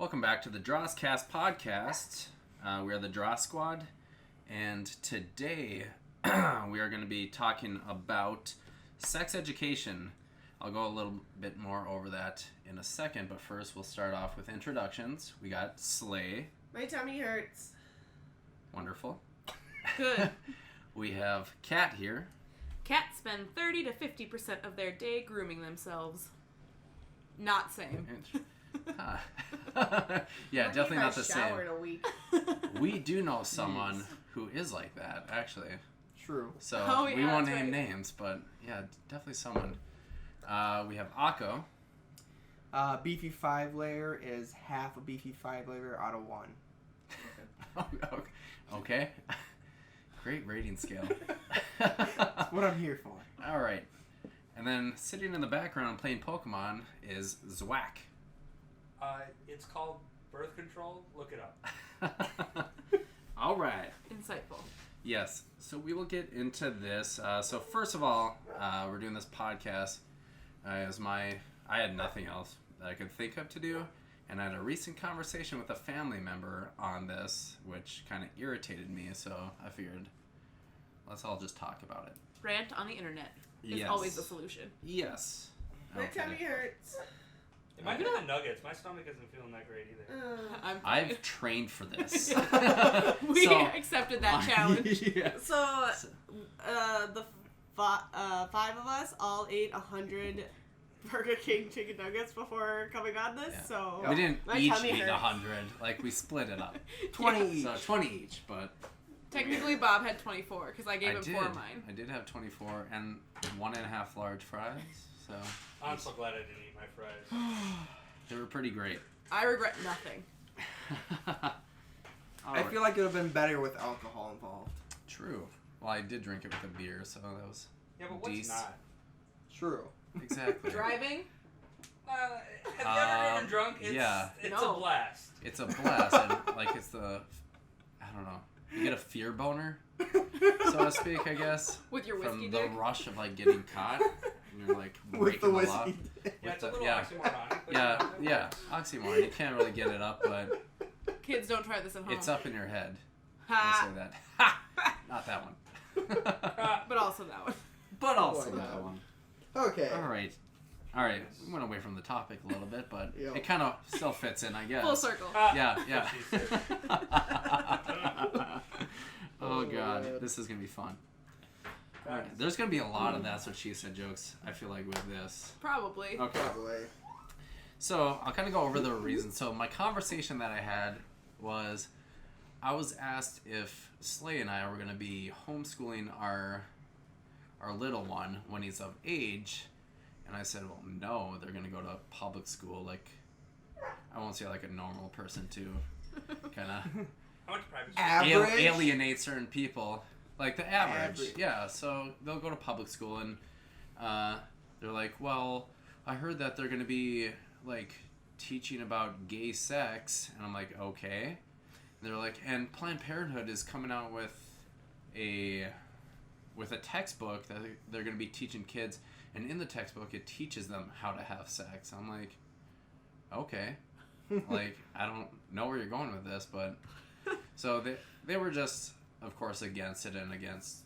Welcome back to the DrossCast podcast. We are the Dross Squad, and today we are going to be talking about sex education. I'll go a little bit more over that in a second, but first we'll start off with introductions. We got Slay. My tummy hurts. Wonderful. Good. We have Kat here. Cats spend 30 to 50% of their day grooming themselves. Not same. Yeah, definitely not the same. Showered a week. We do know someone who is like that, actually. True. So we won't name names, but yeah, definitely someone. We have Akko. Beefy 5-layer is half a beefy 5-layer out of 1. Okay. Great rating scale. That's what I'm here for. All right. And then sitting in the background playing Pokemon is Zwack. It's called birth control. Look it up. All right. Insightful. Yes. So we will get into this. So first of all, we're doing this podcast I had nothing else that I could think of to do. And I had a recent conversation with a family member on this, which kind of irritated me. So I figured, let's all just talk about it. Rant on the internet is Yes. always the solution. Yes. My tummy hurts. It might be the nuggets. My stomach isn't feeling that great either. I've trained for this. We So- accepted that challenge. Yeah. So, the five of us all ate 100 Burger King chicken nuggets before coming on this. Yeah. So We didn't my each tummy eat hurts. 100. Like, we split it up. 20 each. So 20 each, but... Technically, Bob had 24 because I gave him 4 of mine. I did have 24 and 1.5 large fries. So I'm so glad I didn't eat my fries. they were pretty great. I regret nothing. I feel like it would have been better with alcohol involved. True. Well, I did drink it with a beer, so that was... Yeah, but what's Decent. not? True. Exactly. Driving? Have you ever driven drunk? It's, yeah. It's No. a blast. It's a blast. And, like, it's the... I don't know. You get a fear boner, so to speak, I guess. With your whiskey From dick? the rush of, like, getting caught. And you're, like, With the breaking the law. whiskey. Yeah, it's a the- little yeah. oxymoronic. But Yeah, oxymoron. You can't really get it up, but Kids, don't try this at home. it's up in your head. I'll Ha! say that. Ha! Not that one. But also that one. But also Oh my that God. one. Okay. All right. We went away from the topic a little bit, but Yep. it kind of still fits in, I guess. Full circle. Yeah. Oh God, man. this is gonna be fun. All right. There's gonna be a lot of that's what she said jokes. I feel like with this. Probably. Okay. Probably. So I'll kind of go over the reasons. So my conversation that I had was, I was asked if Slay and I were going to be homeschooling our little one when he's of age, and I said, well, no, they're going to go to public school. Like, I won't say like a normal person to kind of I went to private school. Average? alienate certain people, like the average. Average. Yeah. So they'll go to public school, and they're like, well, I heard that they're going to be like teaching about gay sex, and I'm like, okay. And they're like, and Planned Parenthood is coming out with a textbook that they're going to be teaching kids, and in the textbook it teaches them how to have sex. I'm like, okay. Like, I don't know where you're going with this, but so they were just, of course, against it and against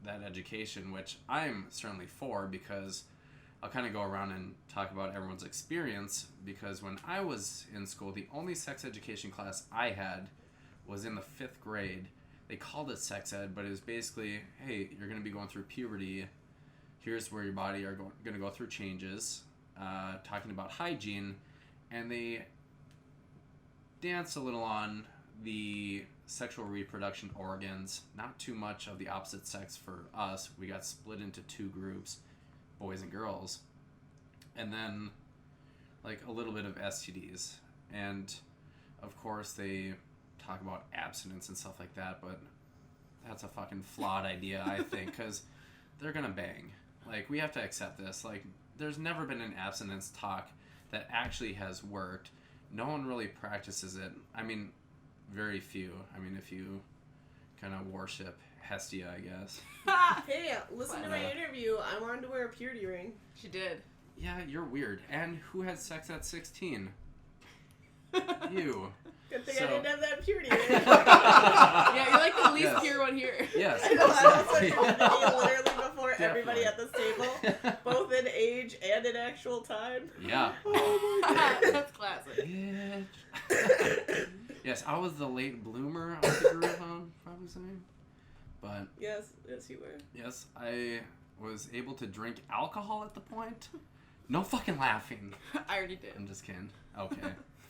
that education, which I'm certainly for, because I'll kind of go around and talk about everyone's experience, because when I was in school, the only sex education class I had was in the 5th grade. They called it sex ed, but it was basically, hey, you're going to be going through puberty. Here's where your body are going to go through changes, talking about hygiene, and they danced a little on the sexual reproduction organs, not too much of the opposite sex for us. We got split into 2 groups, boys and girls, and then like a little bit of STDs, and of course they talk about abstinence and stuff like that, but that's a fucking flawed idea, I think, because they're gonna bang. Like, we have to accept this. Like, there's never been an abstinence talk that actually has worked. No one really practices it. I mean, very few. I mean, if you kind of worship Hestia, I guess. Hey, listen to my Wow. interview. I wanted to wear a purity ring. She did. Yeah, you're weird. And who had sex at 16? You. Good thing So- I didn't have that puberty age. Yeah, you're like the least Yes. pure one here. Yes. I know, I was like exactly. literally before everybody at this table, both in age and in actual time. Yeah. That's classic. Yes, I was the late bloomer of the group, I'm probably saying. But Yes, you were. yes, I was able to drink alcohol at the point. No fucking laughing. I already did. I'm just kidding. Okay,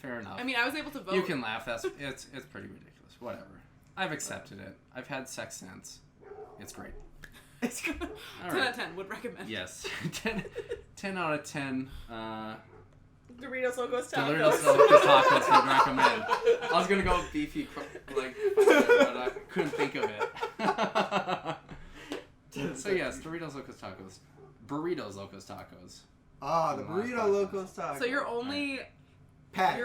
fair enough. I mean, I was able to vote. You can laugh. It's pretty ridiculous. Whatever. I've accepted it. I've had sex since. It's great. All 10 right. out of 10 would recommend. Yes. 10 out of 10. Doritos Locos Doritos Tacos. Locos Tacos would recommend. I was gonna go beefy, but I couldn't think of it. So yes, Doritos Locos Tacos, Burritos Locos Tacos. Ah, the In the last burrito podcast. locos tacos. So your only Pat.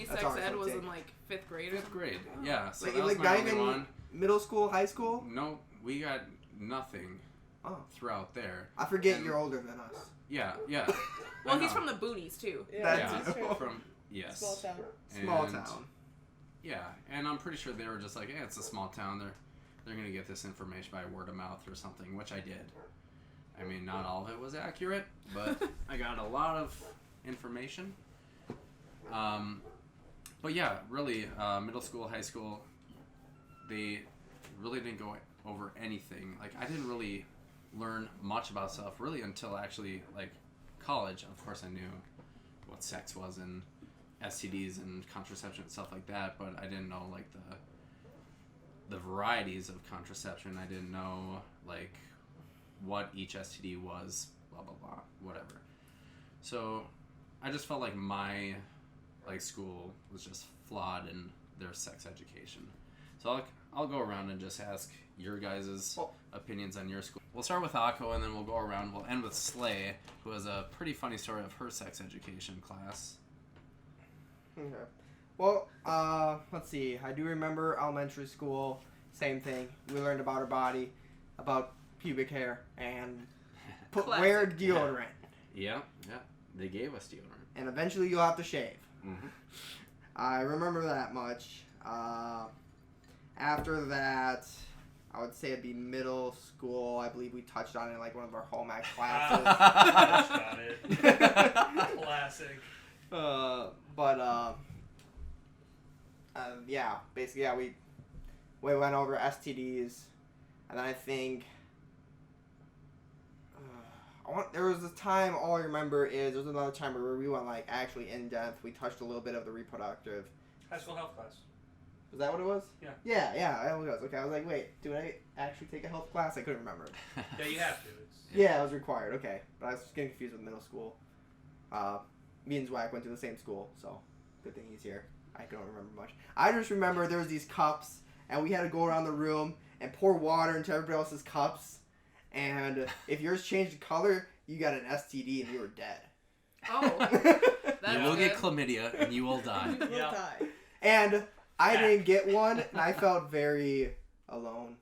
sex ours, ed was okay. in like 5th grade or Fifth something? grade. Yeah. So Like, that was like my not only even one. middle school, high school? No, we got nothing Oh. throughout there. I forget And- you're older than us. Yeah. Well, I he's know. from the boonies too. Yeah, That's that's true. From yes. Small town. Small And- town. Yeah, and I'm pretty sure they were just like, "Hey, it's a small town. They're gonna get this information by word of mouth or something," which I did. I mean, not all of it was accurate, but I got a lot of information. But yeah, really, middle school, high school, they really didn't go over anything. Like, I didn't really learn much about stuff really until actually like college. Of course, I knew what sex was and STDs and contraception and stuff like that, but I didn't know like the varieties of contraception. I didn't know like what each STD was, blah blah blah, whatever. So I just felt like my like school was just flawed in their sex education. So I'll go around and just ask your guys' opinions on your school. We'll start with Akko, and then we'll go around. We'll end with Slay, who has a pretty funny story of her sex education class. Okay. Well, let's see. I do remember elementary school. Same thing. We learned about our body, about pubic hair, and wear Classic. deodorant. Yeah. They gave us deodorant. And eventually you'll have to shave. Mm-hmm. I remember that much. After that, I would say it'd be middle school. I believe we touched on it in like one of our home ec classes. Got it. Classic. Yeah, basically, yeah, we went over STDs, and then I think there was a time. All I remember is there was another time where we went like actually in depth. We touched a little bit of the reproductive. High school health class. Was that what it was? Yeah. Yeah, it was. Okay, I was like, wait, do I actually take a health class? I couldn't remember. Yeah, you have to. It's, Yeah, it was required. Okay, but I was getting confused with middle school. Me and Zwack went to the same school, so good thing he's here. I don't remember much. I just remember there was these cups, and we had to go around the room and pour water into everybody else's cups. And if yours changed color, you got an STD and you were dead. Oh, that's You will get good. chlamydia and you will die. We'll Yeah. die. And I didn't get one, and I felt very alone.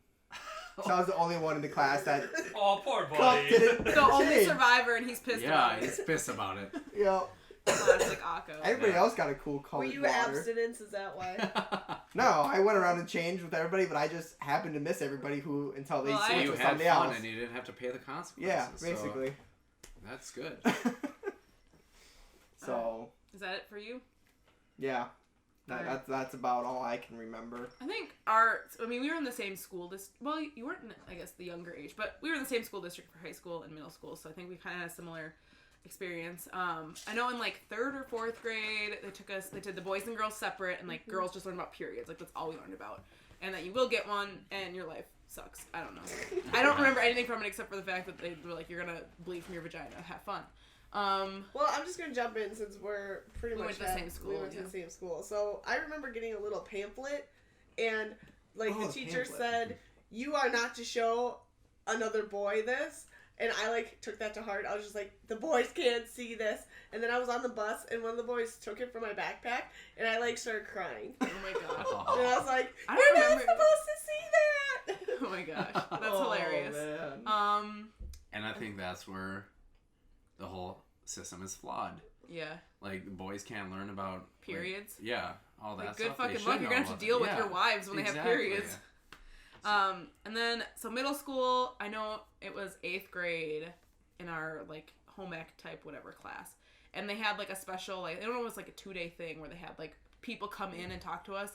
So I was the only one in the class that Oh, poor cup buddy. didn't The only change. survivor, and he's pissed Yeah, about it. he's pissed about it. You know, Classic Akko. everybody Yeah. else got a cool Were colored you water. abstinence? Is that why? No, I went around and changed with everybody, but I just happened to miss everybody who until they Well, switched You with had somebody fun else. and you didn't have to pay the consequences. Yeah, so basically. that's good. So Is that it for you? yeah, Alright. that's about all I can remember. I think we were in the same school well, you weren't in, I guess, the younger age, but we were in the same school district for high school and middle school, so I think we kind of had a similar experience. I know in like 3rd or 4th grade, they did the boys and girls separate, and like girls just learned about periods, like that's all we learned about. And that you will get one, and your life sucks. I don't know. I don't remember anything from it except for the fact that they were like, you're gonna bleed from your vagina, have fun. Well, I'm just gonna jump in since we're pretty We much went to the same school, We went to yeah. the same school, so I remember getting a little pamphlet, and like Oh, the teacher pamphlet. said, "You are not to show another boy this." And I like took that to heart. I was just like, the boys can't see this. And then I was on the bus, and one of the boys took it from my backpack, and I like started crying. Oh my gosh. And I was like, I "We're don't not remember- supposed to see that." Oh my gosh, that's Oh, hilarious. man. Um, And I think that's where the whole system is flawed. Yeah. Like, the boys can't learn about Periods. Like, yeah, all that Like, stuff. good They fucking should luck. You're know gonna have about to deal that. with your wives when they have periods. And then, so middle school, I know it was 8th grade in our, like, home ec type whatever class. And they had, like, a special, like, I don't know, it was, like, a 2-day thing where they had, like, people come in and talk to us.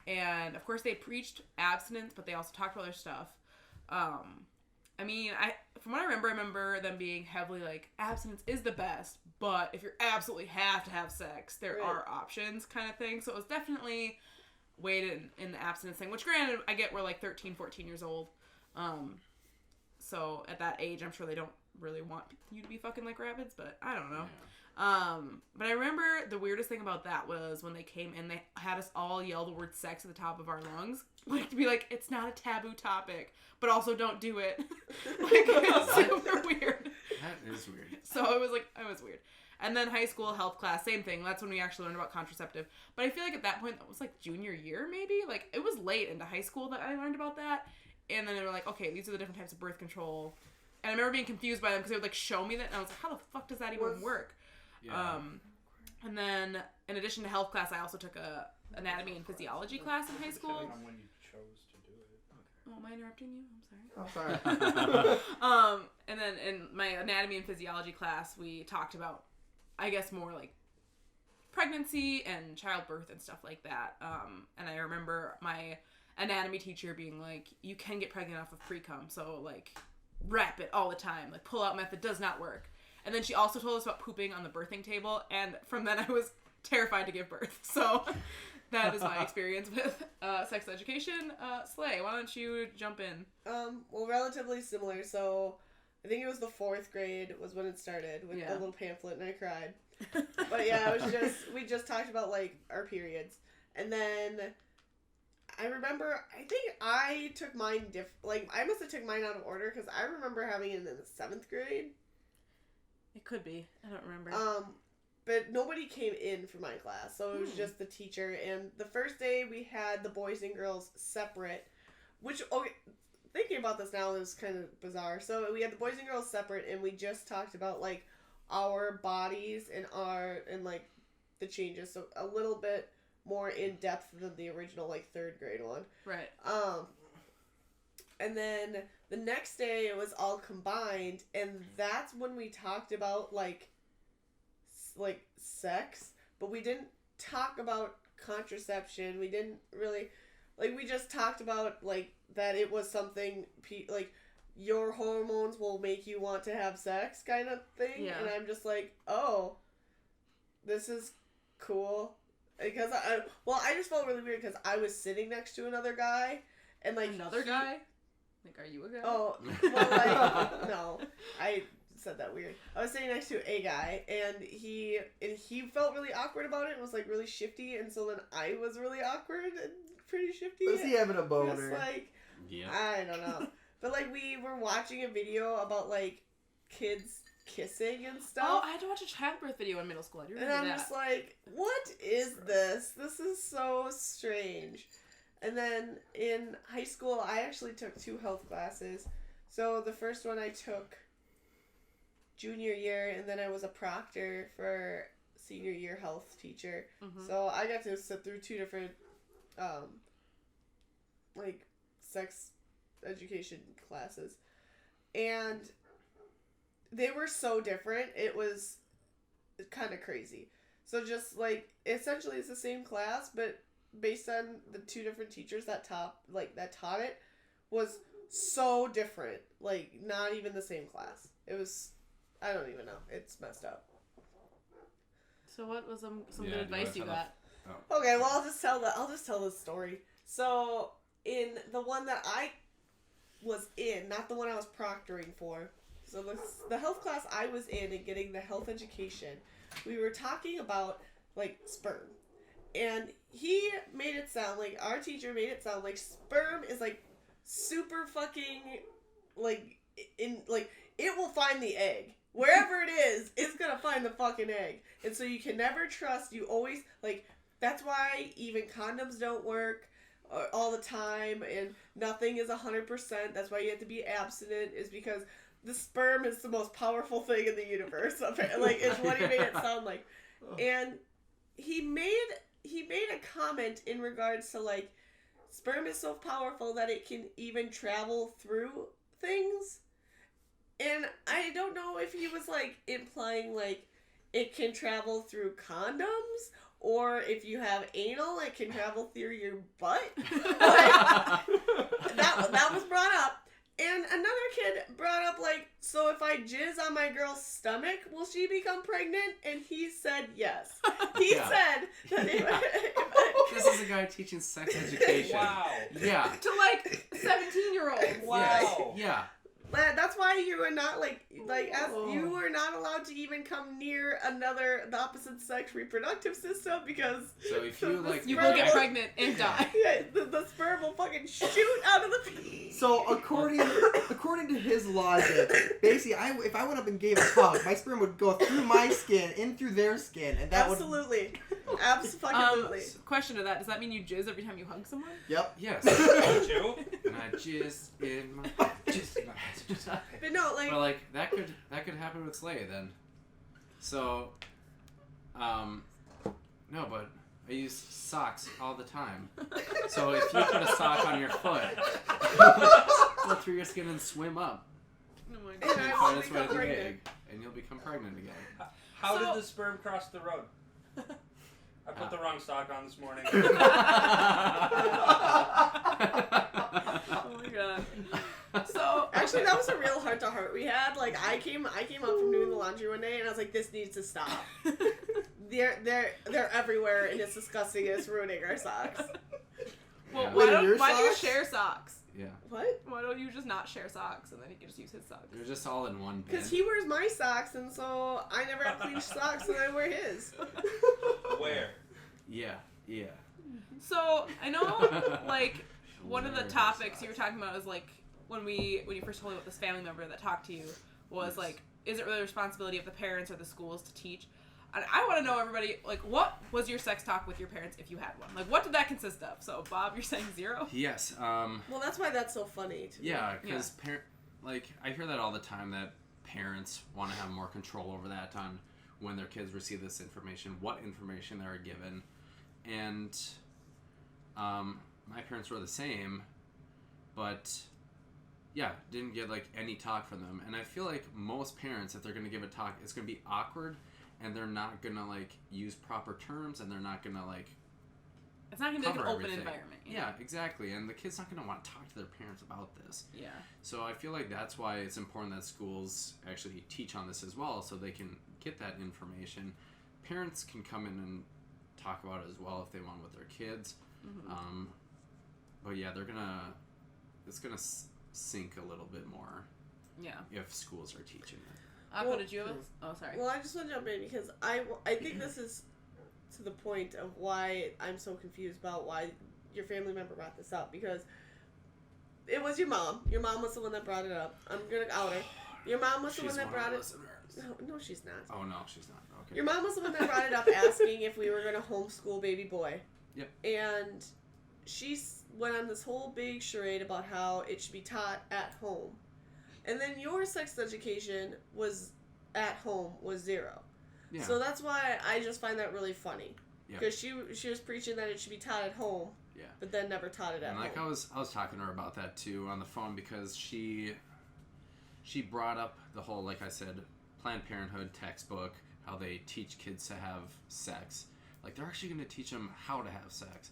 And, of course, they preached abstinence, but they also talked about other stuff. I mean, from what I remember them being heavily, like, abstinence is the best, but if you absolutely have to have sex, there are options kind of thing. So it was definitely weighted in the abstinence thing, which granted, I get we're like 13, 14 years old. So at that age, I'm sure they don't really want you to be fucking like rabbits, but I don't know. Yeah. But I remember the weirdest thing about that was when they came in, they had us all yell the word sex at the top of our lungs. Like, to be like, it's not a taboo topic, but also don't do it. Like, it's super weird. That is weird. So it was weird. And then high school health class, same thing. That's when we actually learned about contraceptive. But I feel like at that point, that was like junior year, maybe? Like, it was late into high school that I learned about that. And then they were like, okay, these are the different types of birth control. And I remember being confused by them because they would, like, show me that. And I was like, how the fuck does that even work? Yeah. And then, in addition to health class, I also took a anatomy and physiology class in high school. Depending on when you chose to do it. Oh, am I interrupting you? I'm sorry. Oh, sorry. And then in my anatomy and physiology class, we talked about, I guess, more like pregnancy and childbirth and stuff like that. And I remember my anatomy teacher being like, you can get pregnant off of pre-cum, so, like, wrap it all the time. Like, pull-out method does not work. And then she also told us about pooping on the birthing table, and from then I was terrified to give birth. So that is my experience with sex education. Slay, why don't you jump in? Well, relatively similar. So I think it was the 4th grade was when it started with a little pamphlet, and I cried. But yeah, it was we just talked about, like, our periods. And then I remember, I think I took mine I must have took mine out of order, because I remember having it in the 7th grade. It could be. I don't remember. But nobody came in for my class, so it was just the teacher. And the first day we had the boys and girls separate, which, okay, thinking about this now is kind of bizarre. So we had the boys and girls separate, and we just talked about, like, our bodies and like, the changes. So a little bit more in depth than the original, like, 3rd grade one. Right. And then the next day it was all combined, and that's when we talked about, like sex, but we didn't talk about contraception. We didn't really, like, we just talked about, like, that it was something, like, your hormones will make you want to have sex kind of thing. Yeah. And I'm just like, oh, this is cool. Because I just felt really weird because I was sitting next to another guy, and, like, another guy? Like, are you a guy? Oh, well, like, no, I said that weird. I was sitting next to a guy, and he felt really awkward about it and was, like, really shifty, and so then I was really awkward and pretty shifty. Was he having a boner? Just, like, I don't know. But, like, we were watching a video about, like, kids kissing and stuff. Oh, I had to watch a childbirth video in middle school. I do remember that. And I'm just like, what is this? This is so strange. And then in high school, I actually took 2 health classes. So the first one I took junior year, and then I was a proctor for senior year health teacher. Mm-hmm. So I got to sit through 2 different, like, sex education classes. And they were so different, it was kind of crazy. So just, like, essentially it's the same class, but based on the 2 different teachers that taught it was so different. Like, not even the same class. It was, I don't even know. It's messed up. So what was some good advice you got? Okay, well, I'll just tell the story. So in the one that I was in, not the one I was proctoring for, so the health class I was in and getting the health education, we were talking about, like, sperm. And he made it sound like, our teacher made it sound like sperm is, like, super fucking, like, it will find the egg. Wherever it is, it's gonna find the fucking egg. And so you can never trust, you always, like, that's why even condoms don't work all the time, and nothing is 100%. That's why you have to be abstinent, is because the sperm is the most powerful thing in the universe. Like, is what he made it sound like. And he made a comment in regards to, like, sperm is so powerful that it can even travel through things. And I don't know if he was, like, implying, like, it can travel through condoms, or if you have anal, it can travel through your butt. Like, that was brought up. And another kid brought up, like, so if I jizz on my girl's stomach, will she become pregnant? And he said yes. He said that This is a guy teaching sex education. Wow. Yeah. To like 17-year-olds. Wow. Yeah. That's why you are not, you are not allowed to even come near the opposite sex reproductive system, because So if you, like... You will get pregnant and die. Yeah, the sperm will fucking shoot out of the pee. So according to his logic, basically, if I went up and gave a hug, my sperm would go through my skin, in through their skin, and that Absolutely. Absolutely. Question to that: does that mean you jizz every time you hug someone? Yep. Yes. Don't you? And I jizz in my... But no, like... Well, like, that could happen with Slay, then. So, no, but I use socks all the time. So if you put a sock on your foot, go through your skin and swim up. Oh my And god. And I find will its way to become the pregnant. egg, and you'll become pregnant again. How So- did the sperm cross the road? I put the wrong sock on this morning. Oh my god. So Actually, that was a real heart-to-heart we had. Like, I came up from doing the laundry one day, and I was like, this needs to stop. They're everywhere, and it's disgusting, and it's ruining our socks. well, Yeah. Wait, are your why do you socks? share socks? Yeah. What? Why don't you just not share socks and then you can just use his socks? They're just all in one bin. Because he wears my socks, and so I never have clean socks, and I wear his. Where? Yeah. So I know, like, one of the topics you were talking about is like when you first told me about this family member that talked to you was Yes. like, is it really the responsibility of the parents or the schools to teach? And I want to know, everybody, like, what was your sex talk with your parents if you had one? Like, what did that consist of? So Bob, you're saying 0? Yes. Well, that's why that's so funny to me. Yeah, because I hear that all the time, that parents want to have more control over that on when their kids receive this information, what information they're given, and my parents were the same, but yeah, didn't get like any talk from them. And I feel like most parents, if they're going to give a talk, it's going to be awkward, and they're not going to like use proper terms, and they're not going to like It's not going to be like an cover open everything. environment. you Yeah, know? exactly. And the kid's not going to want to talk to their parents about this. Yeah. So I feel like that's why it's important that schools actually teach on this as well, so they can get that information. Parents can come in and talk about it as well if they want with their kids. Mm-hmm. But yeah, it's gonna sink a little bit more Yeah. if schools are teaching it. Akko, Well- did you? Oh, sorry. Well, I just want to jump in because I think this is to the point of why I'm so confused about why your family member brought this up, because it was your mom. Your mom was the one that brought it up. I'm gonna out her. Your mom was the one that brought it. No, she's not. Oh no, she's not. Okay. Your mom was the one that brought it up, asking if we were gonna homeschool baby boy. Yep. And she went on this whole big charade about how it should be taught at home, and then your sex education was at home was 0. Yeah. So that's why I just find that really funny. Yeah. Because she was preaching that it should be taught at home. Yeah. But then never taught it at And like home. I was talking to her about that too on the phone, because she brought up the whole, like I said, Planned Parenthood textbook, how they teach kids to have sex. Like, they're actually going to teach them how to have sex.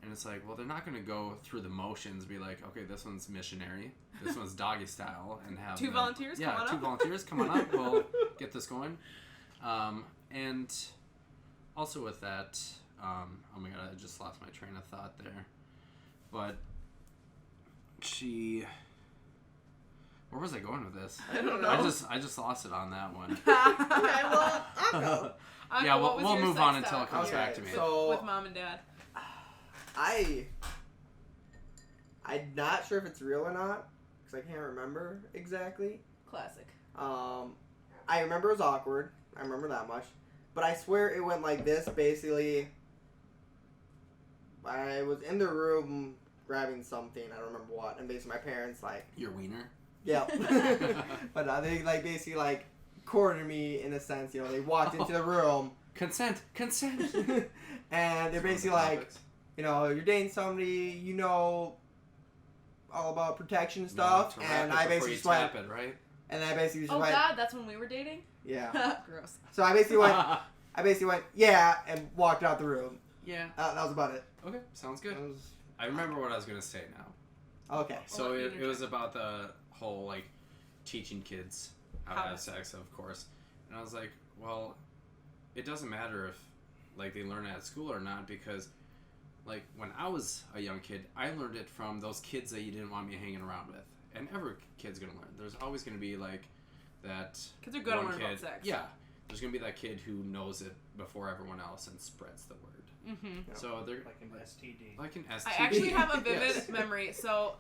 And it's like, well, they're not going to go through the motions, be like, okay, this one's missionary, this one's doggy style, and have Two volunteers, yeah, come on two up. volunteers, come on up, we'll get this going. And also with that, oh my god, I just lost my train of thought there. But where was I going with this? I don't know. I just lost it on that one. Okay, well, I'll go. Akko, Yeah, what was we'll your move sex on until it talk comes with back to me. So with mom and dad? I'm not sure if it's real or not, because I can't remember exactly. Classic. I remember it was awkward. I remember that much. But I swear it went like this, basically. I was in the room grabbing something, I don't remember what, and basically my parents, like, Your wiener? Yeah. But they like basically like cornered me in a sense. You know, they walked into the room. Consent. And they're basically like, you know, you're dating somebody, you know, all about protection and stuff. And I basically just went. It, right? And I basically just Oh went. God, that's when we were dating. Yeah. Gross. So I basically went, yeah, and walked out the room. Yeah. That was about it. Okay, sounds good. That was, I remember what I was gonna say now. okay. So it was about the whole like teaching kids how to have sex, of course. And I was like, well, it doesn't matter if like they learn it at school or not, because like when I was a young kid, I learned it from those kids that you didn't want me hanging around with. And every kid's gonna learn. There's always gonna be like that. Kids are good at one learning about sex. Yeah. There's gonna be that kid who knows it before everyone else and spreads the word. Mm-hmm. So they're Like an STD. like an STD. I actually have a vivid Yes. memory. So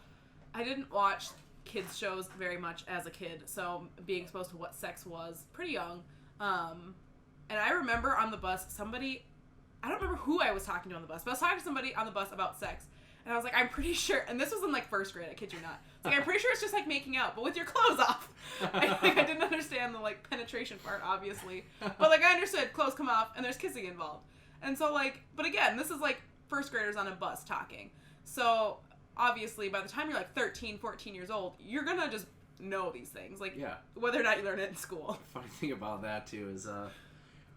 I didn't watch kids shows very much as a kid, so being exposed to what sex was pretty young. And I remember on the bus, I don't remember who I was talking to on the bus, but I was talking to somebody on the bus about sex. And I was like, I'm pretty sure, and this was in like first grade, I kid you not. It's like, I'm pretty sure it's just like making out, but with your clothes off. I didn't understand the like penetration part, obviously. But like I understood clothes come off and there's kissing involved. And so like, but again, this is like first graders on a bus talking. So obviously by the time you're like 13, 14 years old, you're gonna just know these things. Like whether or not you learn it in school. The funny thing about that too is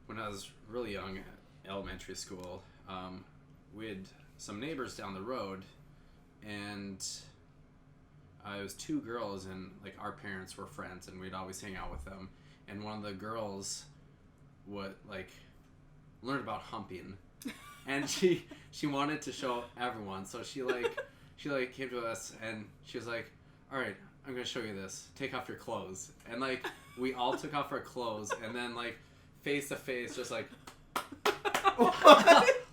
when I was really young, elementary school, we had some neighbors down the road, and it was two girls, and like our parents were friends, and we'd always hang out with them. And one of the girls would like learn about humping, and she wanted to show everyone. So she came to us, and she was like, "All right, I'm gonna show you this. Take off your clothes." And like we all took off our clothes, and then like face to face, just like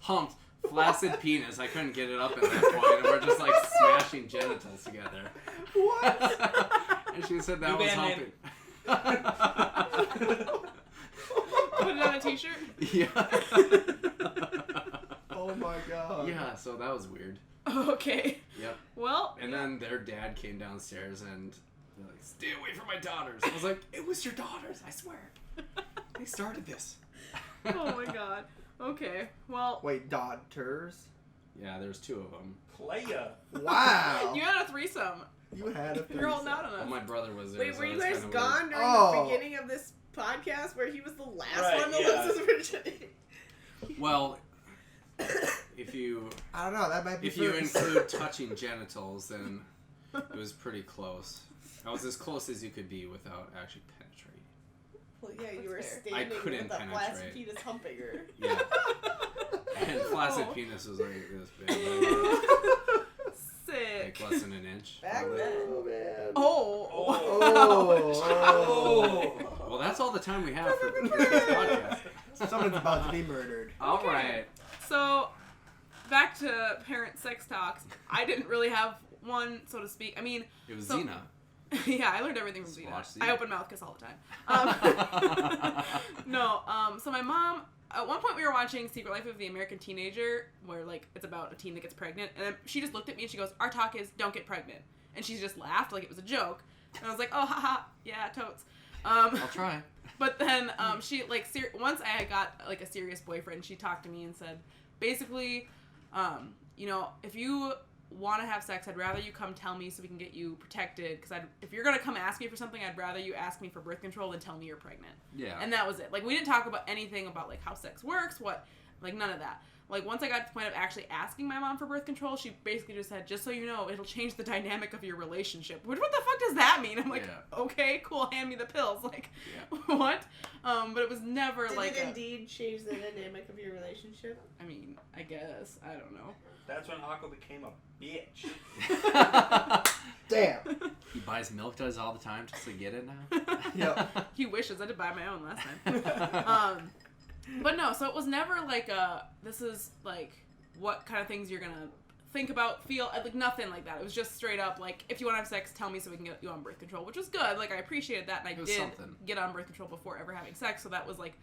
humped. Flaccid penis. I couldn't get it up at that point, and we're just like smashing genitals together. What? And she said that was humping. Put it on a t-shirt? Yeah. Oh my god. Yeah, so that was weird. Okay. Yep. Well. And then their dad came downstairs and they're like, "Stay away from my daughters." I was like, "It was your daughters, I swear. They started this." Oh my god. Okay. Well. Wait, daughters? Yeah, there's two of them. Playa. Wow. You had a threesome. You had a threesome. You're holding out on Well, us. my brother was there. Wait, so were you it's guys kinda gone weird. during the beginning of this podcast where he was the last one to lose his virginity? Well, if you I don't know, that might be if you first. include touching genitals, then it was pretty close. I was as close as you could be without actually penetrating. Well, yeah, you were That's fair. standing I couldn't with a flaccid penetrate. penis humping her. Yeah. And flaccid Oh. penis was like this big. Sick. Like less than an inch. Back probably. then. Oh, man. Oh. Oh. Well, that's all the time we have for this podcast. Someone's about to be murdered. All Okay. right. So, back to parent sex talks. I didn't really have one, so to speak. I mean, It was So- Xena. yeah, I learned everything from Just Zena. watch Xena. I open mouth kiss all the time. So my mom, at one point we were watching Secret Life of the American Teenager, where like it's about a teen that gets pregnant, and then she just looked at me and she goes, "Our talk is don't get pregnant," and she just laughed like it was a joke, and I was like, "Oh, haha, yeah, totes." I'll try. But then she like once I got like a serious boyfriend, she talked to me and said, basically, you know, if you want to have sex, I'd rather you come tell me so we can get you protected. Because if you're gonna come ask me for something, I'd rather you ask me for birth control than tell me you're pregnant. Yeah. And that was it. Like we didn't talk about anything about like how sex works, none of that. Like once I got to the point of actually asking my mom for birth control, she basically just said, "Just so you know, it'll change the dynamic of your relationship." Which, what the fuck does that mean? I'm like, Yeah. okay, cool, hand me the pills. Like, Yeah. what? But it was never Did like it indeed change the dynamic of your relationship? I mean, I guess. I don't know. That's when Akko became a bitch. Damn. He buys milk duds all the time just to get it now. Yep. He wishes I did buy my own last time. But no, so it was never like this is like what kind of things you're gonna think about, feel, like nothing like that. It was just straight up like, if you want to have sex, tell me so we can get you on birth control, which was good. Like I appreciated that, and I It was did something. get on birth control before ever having sex, so that was like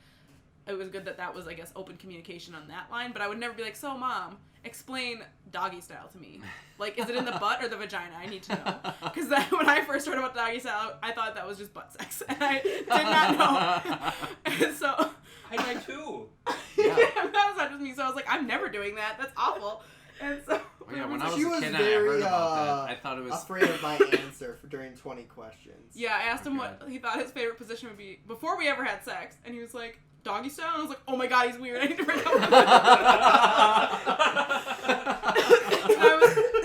it was good that was, I guess, open communication on that line. But I would never be like, so Mom, explain doggy style to me. Like, is it in the butt or the vagina? I need to know. Because when I first heard about doggy style, I thought that was just butt sex. And I did not know. And so... I did too. Yeah. That was not just me. So I was like, I'm never doing that. That's awful. And so... Well, yeah, when I was She a was kid and I very, heard about that, I thought it was... afraid of my answer during 20 questions. Yeah, I asked him Okay. what he thought his favorite position would be before we ever had sex. And he was like, doggy style? And I was like, oh my god, he's weird. I need to break up with him.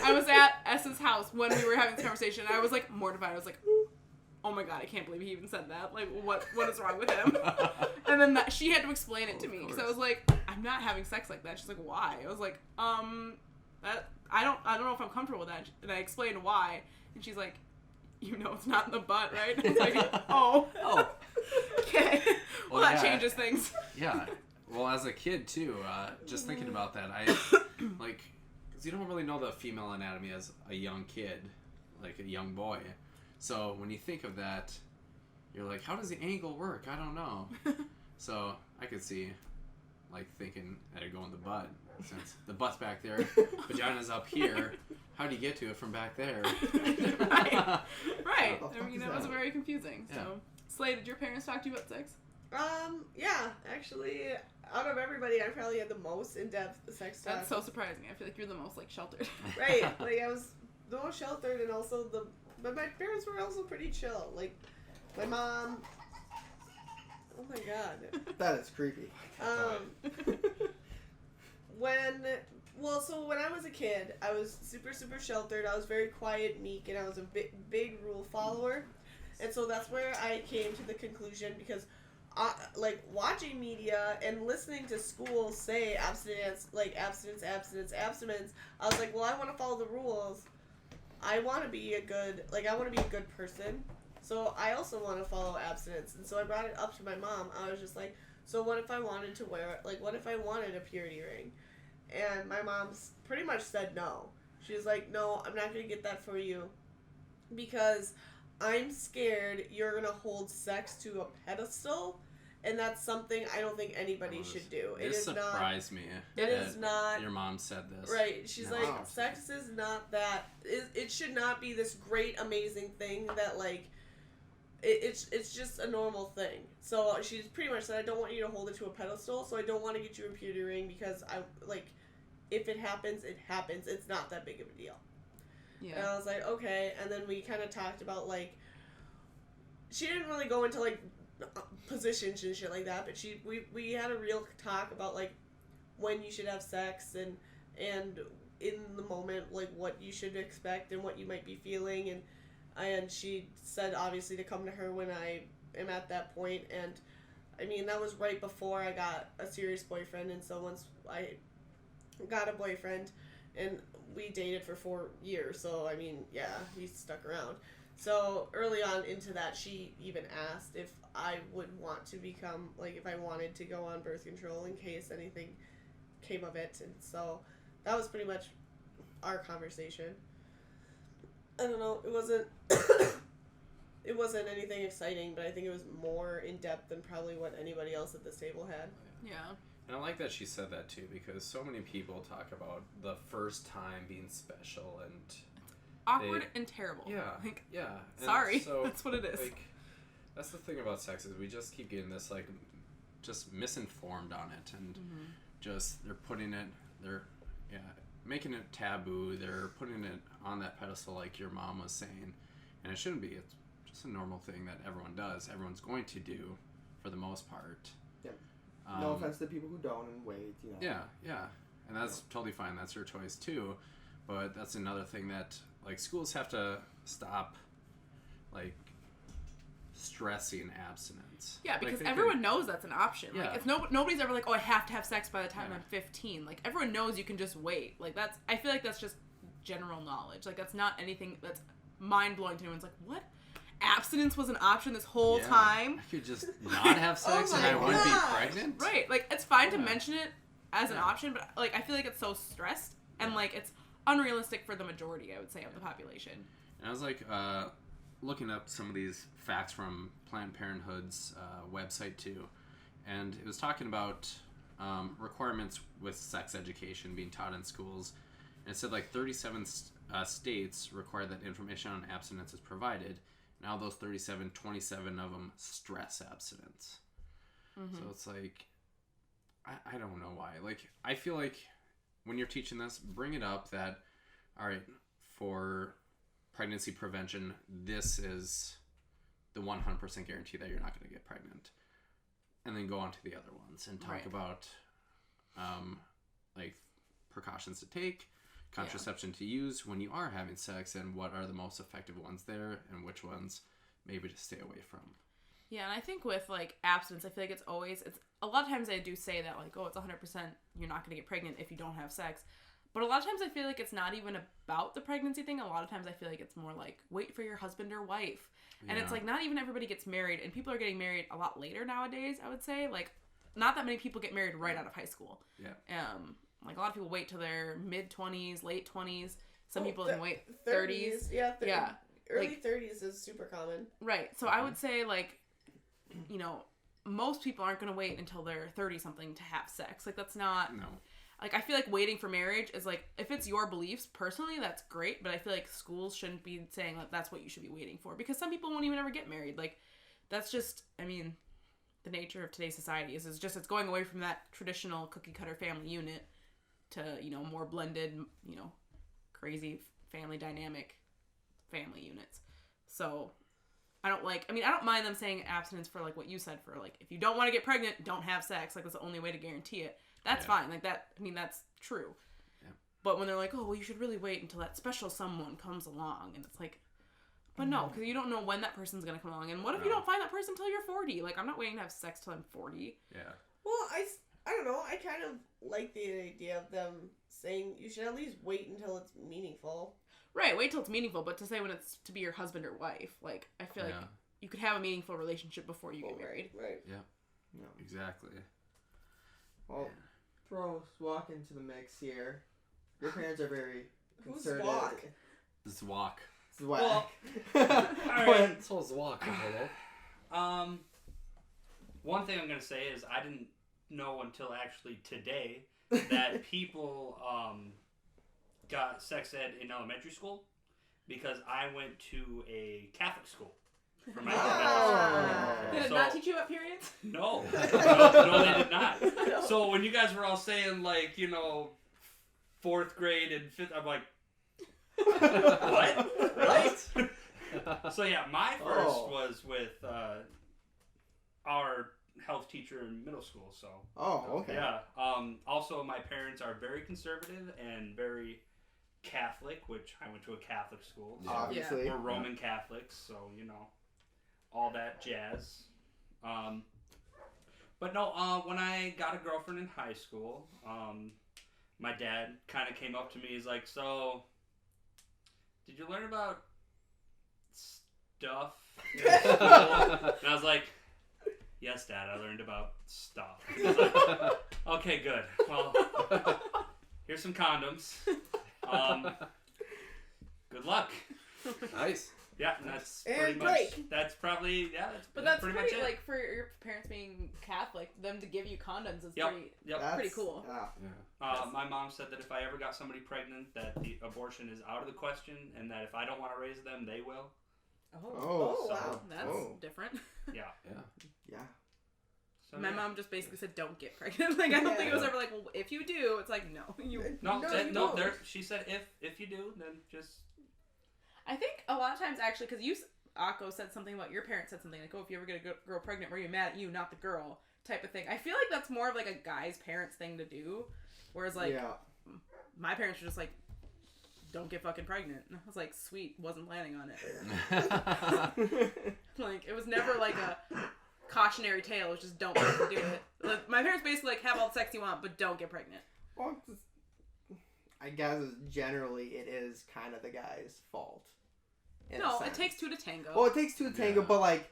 I was at S's house when we were having this conversation. And I was like mortified. I was like, oh my god, I can't believe he even said that. Like, what is wrong with him? And then she had to explain it to me because I was like, I'm not having sex like that. She's like, why? I was like, that I don't know if I'm comfortable with that. And I explained why, and she's like, you know, it's not in the butt, right? And I was like, oh, okay. Well, that changes things. Yeah. Well, as a kid too, just thinking about that, I like, because you don't really know the female anatomy as a young kid, like a young boy. So when you think of that, you're like, how does the angle work? I don't know. So I could see, like, thinking that it'd go in the butt, since the butt's back there, vagina's up here. How do you get to it from back there? Right. Right. What the I mean, fuck that is was that? very confusing. So, Yeah. Slay, did your parents talk to you about sex? Yeah, actually, out of everybody, I probably had the most in-depth sex talk. That's so surprising. I feel like you're the most, like, sheltered. Right, like, I was the most sheltered, and also but my parents were also pretty chill. Like, my mom, oh my god. That is creepy. So when I was a kid, I was super, super sheltered. I was very quiet, meek, and I was a big rule follower. And so that's where I came to the conclusion, because like watching media and listening to schools say abstinence, abstinence, I was like, well, I want to follow the rules. I want to be a good person. So I also want to follow abstinence. And so I brought it up to my mom. I was just like, so what if I wanted to wear, what if I wanted a purity ring? And my mom pretty much said no. She was like, no, I'm not going to get that for you, because I'm scared you're going to hold sex to a pedestal, and that's something I don't think anybody should do. This surprised me. It is not. Your mom said this. Right. She's No. like, sex is not that. It should not be this great, amazing thing that, like, it's just a normal thing. So she's pretty much said, I don't want you to hold it to a pedestal, so I don't want to get you a purity ring, because if it happens, it happens. It's not that big of a deal. Yeah. And I was like, okay. And then we kind of talked about, she didn't really go into, positions and shit like that, but we had a real talk about, when you should have sex and in the moment, what you should expect and what you might be feeling. And she said, obviously, to come to her when I am at that point. And, I mean, that was right before I got a serious boyfriend. And so once I got a boyfriend, and we dated for 4 years, so I mean, yeah, he stuck around. So early on into that, she even asked if I would want to become, if I wanted to go on birth control in case anything came of it. And so that was pretty much our conversation. I don't know, it wasn't anything exciting, but I think it was more in depth than probably what anybody else at this table had. Yeah. And I like that she said that too, because so many people talk about the first time being special and Awkward and terrible. Yeah. Yeah. And Sorry. so, that's what it is. That's the thing about sex, is we just keep getting this just misinformed on it, and just they're making it taboo. They're putting it on that pedestal, like your mom was saying, and it shouldn't be. It's just a normal thing that everyone does. Everyone's going to do, for the most part. Yeah. No offense to people who don't and wait, Yeah, yeah. And that's totally fine. That's your choice too. But that's another thing that, schools have to stop, stressing abstinence. Yeah, because everyone knows that's an option. Yeah. It's nobody's ever like, oh, I have to have sex by the time I'm 15. Everyone knows you can just wait. I feel like that's just general knowledge. That's not anything that's mind-blowing to anyone. It's what? Abstinence was an option this whole time? I could just not have sex and I wouldn't be pregnant? Right. It's fine to mention it as an option, but, I feel like it's so stressed, and, it's unrealistic for the majority, I would say, of the population. And I was, looking up some of these facts from Planned Parenthood's website, too. and it was talking about requirements with sex education being taught in schools. And it said like 37 states require that information on abstinence is provided. Now those 37, 27 of them stress abstinence. Mm-hmm. So it's like, I don't know why. Like, I feel like when you're teaching this, bring it up that, all right, for pregnancy prevention, this is the 100% guarantee that you're not going to get pregnant. And then go on to the other ones and talk about, like, precautions to take, contraception to use when you are having sex, and what are the most effective ones there, and which ones maybe to stay away from. Yeah, and I think with, like, abstinence, I feel like it's a lot of times I do say that, like, oh, it's 100% you're not going to get pregnant if you don't have sex. But a lot of times I feel like it's not even about the pregnancy thing. A lot of times I feel like it's more like, wait for your husband or wife. And it's like, not even everybody gets married, and people are getting married a lot later nowadays, I would say. Like, not that many people get married right out of high school. Yeah. Like, a lot of people wait till their mid-20s, late 20s. Some people even wait 30s. Yeah. Early like, 30s is super common. Right. So I would say, like, you know, most people aren't going to wait until they're 30-something to have sex. Like, that's not... No. Like, I feel like waiting for marriage is, like, if it's your beliefs, personally, that's great. But I feel like schools shouldn't be saying, like, that's what you should be waiting for. Because some people won't even ever get married. Like, that's just, I mean, the nature of today's society is just it's going away from that traditional cookie-cutter family unit to, you know, more blended, you know, crazy family dynamic family units. So, I don't mind them saying abstinence for, like, what you said for, like, if you don't want to get pregnant, don't have sex. Like, that's the only way to guarantee it. That's fine. Like, that, I mean, that's true. Yeah. But when they're like, oh, well, you should really wait until that special someone comes along. And it's like, but no, because you don't know when that person's going to come along. And what if you don't find that person until you're 40? Like, I'm not waiting to have sex till I'm 40. Yeah. Well, I don't know. I kind of like the idea of them saying you should at least wait until it's meaningful. Right, wait till it's meaningful. But to say when it's to be your husband or wife, like, I feel like you could have a meaningful relationship before you get married. Right. Yeah. No. Exactly. Well, throw Walk into the mix here. Your parents are very Who's concerted. Walk? Zwak. Zwak. Well, alright. So Zwak, hello. One thing I'm gonna say is I didn't know until actually today that people got sex ed in elementary school because I went to a Catholic school for my elementary Did it school. not teach you about periods? No, they did not. So when you guys were all saying, like, you know, 4th grade and 5th, I'm like, what? Right? So yeah, my first was with our health teacher in middle school. So okay. yeah. Also, my parents are very conservative and very Catholic, which I went to a Catholic school. So Obviously. we're Roman Catholics, so you know, all that jazz. But no, when I got a girlfriend in high school, my dad kind of came up to me. He's like, "So, did you learn about stuff in school?" And I was like, "Yes, Dad, I learned about stuff." He was like, "Okay, good. Well, here's some condoms. Good luck." Nice. Yeah, and that's And pretty break. much. That's probably But that's pretty pretty, much it. like, for your parents being Catholic, them to give you condoms is Yep. pretty... Yep. Pretty cool. Yeah. My mom said that if I ever got somebody pregnant, that the abortion is out of the question, and that if I don't want to raise them, they will. Oh, so- wow. That's different. Yeah. Yeah. So, My yeah. mom just basically said, don't get pregnant. Like, I don't think it was ever like, well, if you do, it's like, no. You. No, No, that- you no. don't. There. She said if you do, then just. I think a lot of times, actually, because Akko said something about your parents said something like, oh, if you ever get a girl pregnant, were you mad at you, not the girl, type of thing. I feel like that's more of like a guy's parents thing to do. Whereas, like, my parents were just like, don't get fucking pregnant. And I was like, sweet, wasn't planning on it. Like, it was never like a cautionary tale. It was just don't fucking do it. Like, my parents basically like, have all the sex you want, but don't get pregnant. Well, I guess generally it is kind of the guy's fault. No, it takes two to tango. Well, it takes two to tango, Yeah. but like,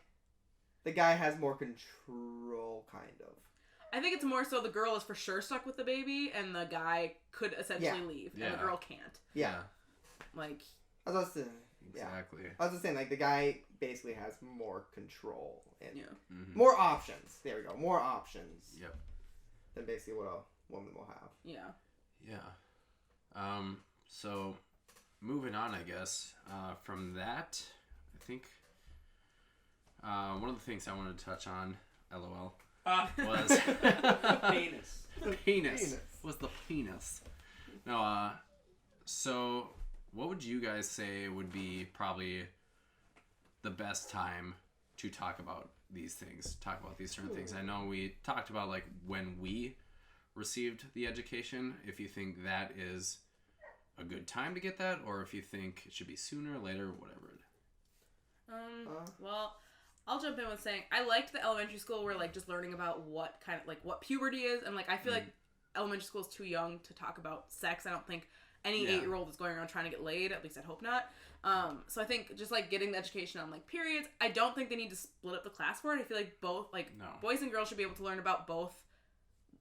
the guy has more control, kind of. I think it's more so the girl is for sure stuck with the baby, and the guy could essentially leave, and the girl can't. Yeah. Like, As I was saying, Exactly. I was just saying, like, the guy basically has more control and Mm-hmm. more options. There we go. More options. Yep. Than basically what a woman will have. Yeah. Yeah. So, moving on, I guess, from that, I think one of the things I wanted to touch on, LOL, was Penis. penis. Was the penis. No, so what would you guys say would be probably the best time to talk about these things, talk about these certain things? I know we talked about, like, when we received the education, if you think that is a good time to get that, or if you think it should be sooner, later, whatever. Well, I'll jump in with saying I liked the elementary school where, like, just learning about what kind of, like, what puberty is, and, like, I feel like elementary school is too young to talk about sex. I don't think any 8-year-old is going around trying to get laid, at least I'd hope not. So I think just, like, getting the education on, like, periods, I don't think they need to split up the class for it. I feel like both, like, boys and girls should be able to learn about both,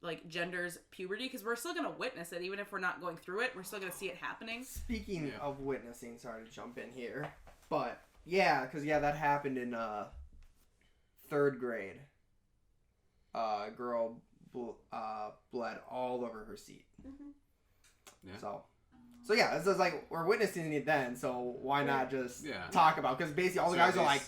like, gender's puberty, because we're still going to witness it, even if we're not going through it, we're still going to see it happening. Speaking of witnessing, sorry to jump in here, but yeah, because that happened in 3rd grade. A girl bled all over her seat. Yeah. So yeah, it's just like we're witnessing it then, so why not just talk about? Because basically all the So guys are like,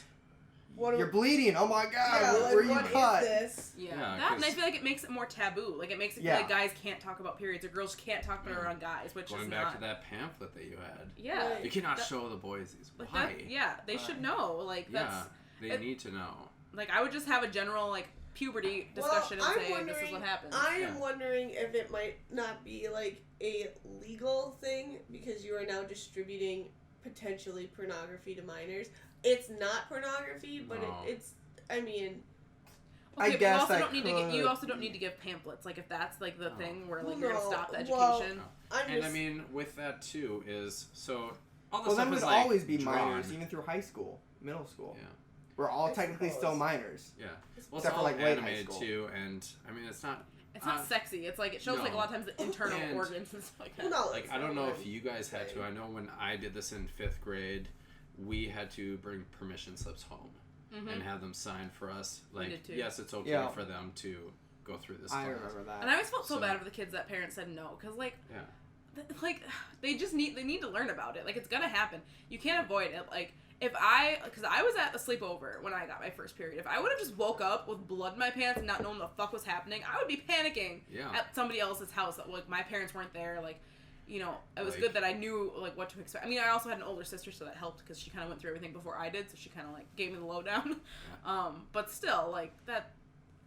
"You're bleeding! Oh my god! Yeah, where like, you cut?" Is this? Yeah, Yeah, that, and I feel like it makes it more taboo. Like, it makes it feel like guys can't talk about periods, or girls can't talk about it around guys, which Going is back not. to that pamphlet that you had. Yeah. Right. You cannot That- show the boys these. Like Why? that, yeah, they should know. Like, that's... Yeah, they need to know. Like, I would just have a general, like, puberty discussion and say, this is what happens. I am wondering if it might not be, like, a legal thing, because you are now distributing potentially pornography to minors. It's not pornography, but No. it's, I mean... Okay, I but guess you also I don't need to could. You also don't need to give pamphlets. Like, if that's, like, the thing where, like, Well, you're going to no. stop the Well, education. I'm I mean, with that too is so. All the Well, stuff then it is would like always be drawn. minors, even through high school, middle school. Yeah. We're all I technically suppose. still minors. Yeah. Well, Except it's for, all like, late high animated school. too, and I mean, it's not. It's not sexy. It's, like, it shows, like, a lot of times the internal And- organs and stuff like that. Well, no, Like, it's I don't not know what if you guys had to. I know when I did this in 5th grade, we had to bring permission slips home and have them sign for us. Like, did too. yes, it's okay Yeah. for them to go through this. I class. remember that. And I always felt so So- bad for the kids that parents said no, because, like, Yeah. like, they need to learn about it. Like, it's gonna happen. You can't avoid it. Like, because I was at a sleepover when I got my first period. If I would have just woke up with blood in my pants and not knowing what the fuck was happening, I would be panicking Yeah. at somebody else's house. Like, my parents weren't there. Like, you know, it was Like- good that I knew, like, what to expect. I mean, I also had an older sister, so that helped, because she kind of went through everything before I did, so she kind of, like, gave me the lowdown. But still, like, that,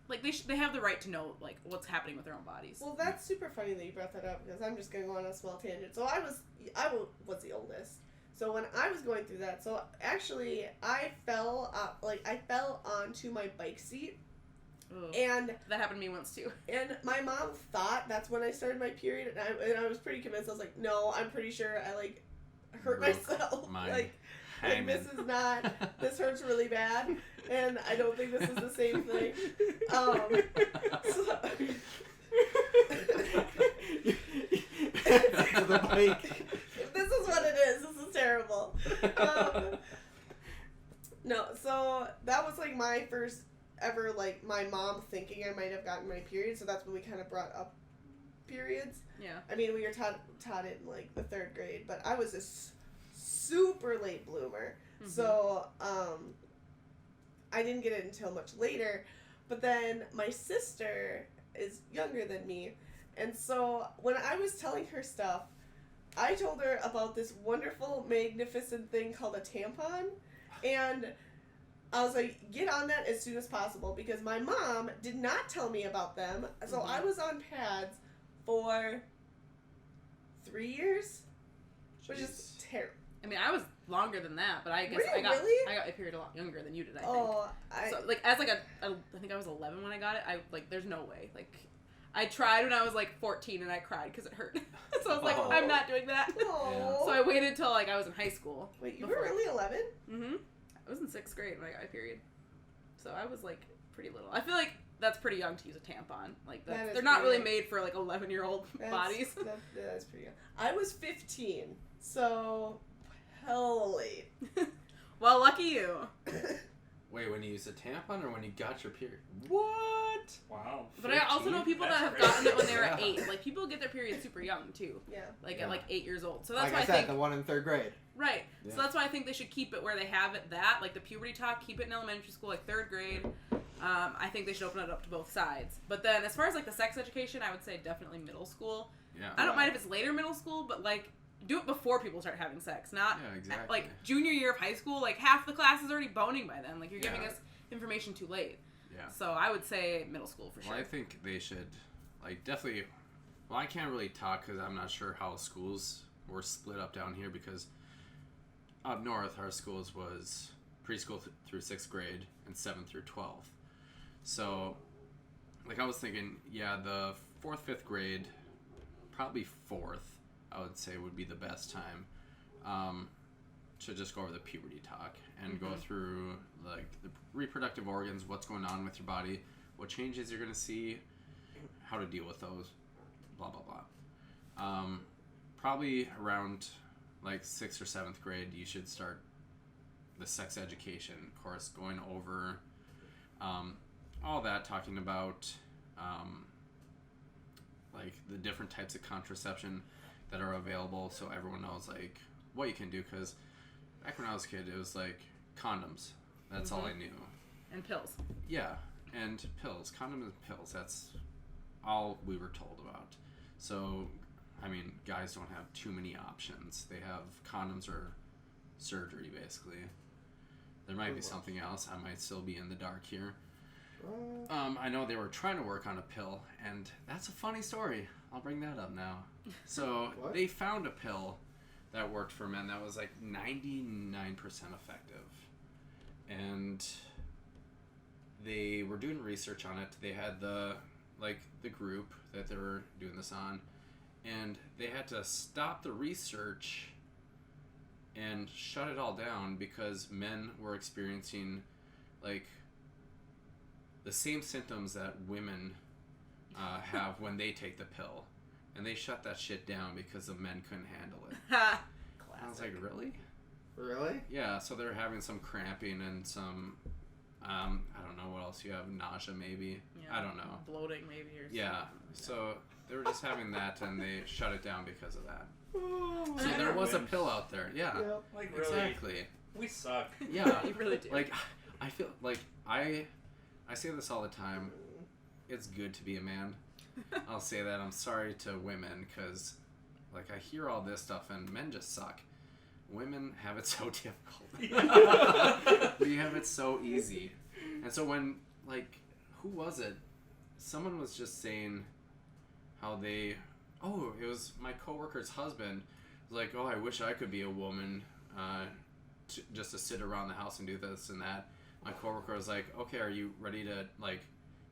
like, they have the right to know, like, what's happening with their own bodies. Well, that's super funny that you brought that up, because I'm just going to go on a small tangent. So I was the oldest. So when I was going through that, so actually I fell onto my bike seat, Ugh. and That happened to me once, too. and my mom thought that's when I started my period, and I was pretty convinced. I was like, no, I'm pretty sure I, like, hurt Broke myself. my like hymen. this is not, this hurts really bad, and I don't think this is the same thing. To the bike. This is what it is. This is terrible. No, so that was, like, my first ever, like, my mom thinking I might have gotten my period, so that's when we kind of brought up periods. Yeah. I mean, we were taught it in, like, the 3rd grade, but I was a super late bloomer, so I didn't get it until much later. But then my sister is younger than me, and so when I was telling her stuff, I told her about this wonderful, magnificent thing called a tampon, and I was like, get on that as soon as possible, because my mom did not tell me about them, so I was on pads for 3 years, which is terrible. I mean, I was longer than that, but I guess Were you I got really? my period a lot younger than you did, I think. Oh, So, like, as, like, I think I was 11 when I got it. There's no way. Like, I tried when I was, like, 14, and I cried because it hurt. So I was like, Oh. I'm not doing that. oh. So I waited till, like, I was in high school. Wait, you before- were really 11? Mm-hmm. I was in 6th grade when I got my period. So I was, like, pretty little. I feel like that's pretty young to use a tampon. Like, That is they're not really pretty young. made for, like, 11-year-old bodies. That's pretty young. I was 15, so Holy. Well, lucky you. Wait, when you use a tampon or when you got your period? What? Wow. But I also know 15? people that That's have crazy. gotten it when they were Yeah. 8. Like, people get their period super young, too. Yeah. Like, Yeah. at, like, 8 years old. So that's Like why I I said, think... the one in 3rd grade. Right. Yeah. So that's why I think they should keep it where they have it like the puberty talk, keep it in elementary school, like 3rd grade. I think they should open it up to both sides. But then as far as like the sex education, I would say definitely middle school. Yeah. I don't mind if it's later middle school, but like do it before people start having sex, not Yeah, exactly. like junior year of high school. Like half the class is already boning by then. Like you're giving Yeah. us information too late. Yeah. So I would say middle school for sure. Well, I think they should, like, definitely. Well, I can't really talk because I'm not sure how schools were split up down here because up north, our schools was preschool through 6th grade and 7th through 12th. So, like, I was thinking, yeah, the 4th, 5th grade, probably 4th, I would say would be the best time to just go over the puberty talk and go through, like, the reproductive organs, what's going on with your body, what changes you're going to see, how to deal with those, blah, blah, blah. Probably around, like, 6th or 7th grade, you should start the sex education course, going over all that, talking about like the different types of contraception that are available, so everyone knows like what you can do. Because back when I was a kid, it was like condoms. That's all I knew. And pills. Yeah, and pills, condoms and pills. That's all we were told about. So, I mean, guys don't have too many options. They have condoms or surgery, basically. There might be something else. I might still be in the dark here. I know they were trying to work on a pill, and that's a funny story. I'll bring that up now. So What? they found a pill that worked for men that was like 99% effective. And they were doing research on it. They had the group that they were doing this on, and they had to stop the research and shut it all down because men were experiencing like the same symptoms that women have when they take the pill, and they shut that shit down because the men couldn't handle it. Ha! I was like, really? Really? Yeah, so they're having some cramping and some I don't know what else you have, nausea maybe. Yeah. I don't know. Bloating maybe or something. Yeah, so they were just having that and they shut it down because of that. Oh, So there was a pill out there, yeah. Yep. Like, really? Exactly. We suck. Yeah. You really do. Like, I feel like I say this all the time. It's good to be a man. I'll say that. I'm sorry to women because, like, I hear all this stuff and men just suck. Women have it so difficult. We have it so easy. And so when, like, who was it? Someone was just saying how they... Oh, it was my coworker's husband. Was like, oh, I wish I could be a woman just to sit around the house and do this and that. My coworker was like, okay, are you ready to, like,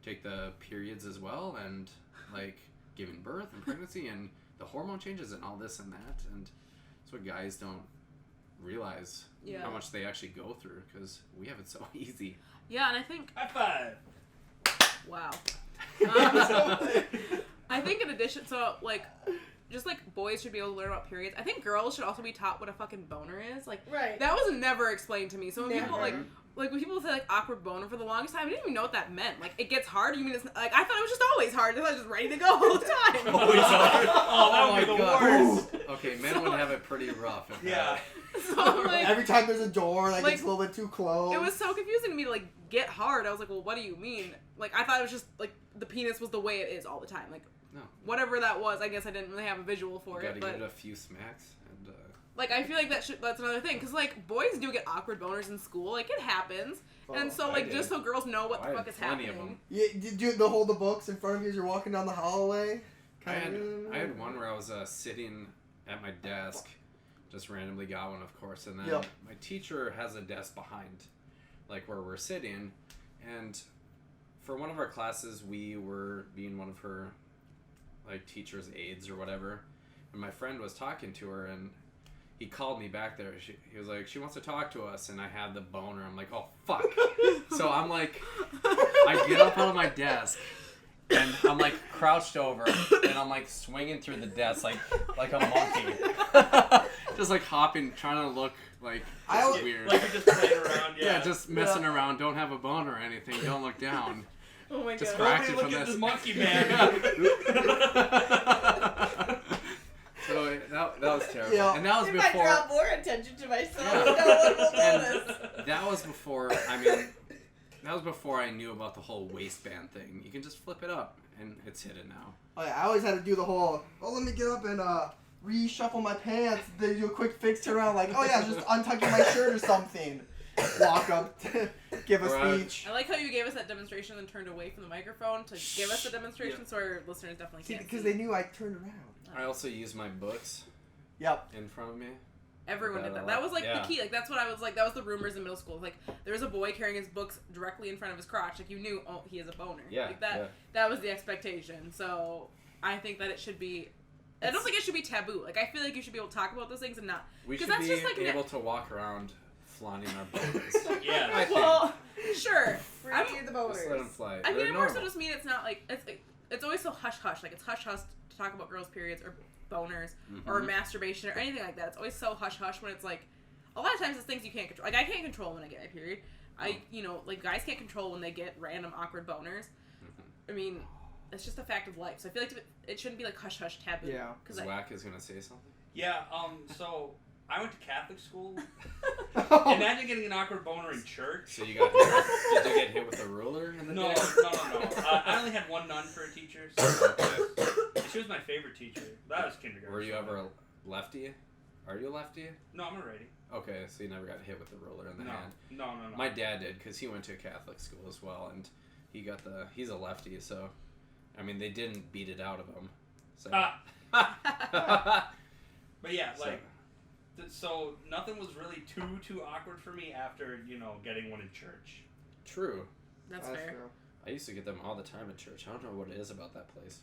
take the periods as well and, like, giving birth and pregnancy and the hormone changes and all this and that? And that's what guys don't realize Yeah. how much they actually go through because we have it so easy. Yeah, and I think... High five. Wow. I think in addition, so, like, just, like, boys should be able to learn about periods. I think girls should also be taught what a fucking boner is. Like, Right. that was never explained to me. So when people, Never. like when people say, like, awkward boner for the longest time, I didn't even know what that meant. Like, it gets hard? You mean it's, like, I thought it was just always hard. I thought I was just ready to go all the time. Always hard. Oh, that would be the worst. Okay, men would have it pretty rough. If Yeah. So, I'm like... Every time there's a door, like, Like, it's a little bit too close. It was so confusing to me to, like, get hard. I was like, well, what do you mean? Like, I thought it was just, like, the penis was the way it is all the time. Like, No. whatever that was, I guess I didn't really have a visual for You it. gotta But, give it a few smacks and like, I feel like that's another thing. Because, like, boys do get awkward boners in school. Like, it happens. And so, I like, did. just so girls know what I the had fuck is plenty of happening. them. Yeah, did you hold the books in front of you as you're walking down the hallway? I had one where I was sitting at my desk, just randomly got one, of course, and then Yep. my teacher has a desk behind, like, where we're sitting, and for one of our classes, we were being one of her, like, teacher's aides or whatever, and my friend was talking to her, and he called me back there. He was like, she wants to talk to us, and I had the boner. I'm like, oh, fuck. So I'm like, I get up out of my desk, and I'm like crouched over, and I'm like swinging through the desk like a monkey. just like hopping, trying to look like I it's was- weird. Like you're just playing around. yeah. Yeah. Just messing around. Don't have a bone or anything. Don't look down. Oh my Just god. crack- Nobody look from at this. this monkey man. So that was terrible. Yeah. And that was If I before. draw more attention to myself, Yeah. no one will And notice. that was before. I mean, that was before I knew about the whole waistband thing. You can just flip it up, and it's hidden now. Oh, yeah, I always had to do the whole, let me get up and reshuffle my pants. Then do a quick fix, turn around, like, oh yeah, just untucking my shirt or something. Walk up, give a Right. speech. I like how you gave us that demonstration and turned away from the microphone to give us the demonstration, so our listeners definitely See, can't because see. they knew I turned around. I also use my books Yep. in front of me. Everyone did That that. a That lot. was like Yeah. the key. Like that's what I was like. That was the rumors in middle school. Like there was a boy carrying his books directly in front of his crotch. Like you knew, oh, he has a boner. Yeah. Like that. yeah. That was the expectation. So I think that it should be. I don't think it should be taboo. Like I feel like you should be able to talk about those things and not. We 'Cause should that's be just like able to walk around flaunting our boners. Yeah. I think. Well, sure. Free I'm- the Just let them boners. fly. I mean, They're I more so normal. just mean it's not like it's always so hush hush. Like it's hush hush to talk about girls' periods or boners or Mhm. masturbation or anything like that. It's always so hush hush when it's like a lot of times it's things you can't control. Like I can't control when I get my period. Like guys can't control when they get random awkward boners. I mean, it's just a fact of life. So I feel like it shouldn't be like hush hush taboo. Yeah. Because Zwack is gonna say something. Yeah. So I went to Catholic school. Oh. Imagine getting an awkward boner in church. So you got hit, did you get hit with a ruler in the No. day? I only had one nun for a teacher. So Okay. she was my favorite teacher. That was kindergarten. Were you ever a lefty? Are you a lefty? No, I'm a righty. Okay, so you never got hit with the ruler in the No. hand. No. My dad did because he went to a Catholic school as well, and he's a lefty, so I mean they didn't beat it out of him. So. But yeah, So- like, so nothing was really too awkward for me after getting one in church. True. that's fair. true. I used to get them all the time at church. I don't know what it is about that place.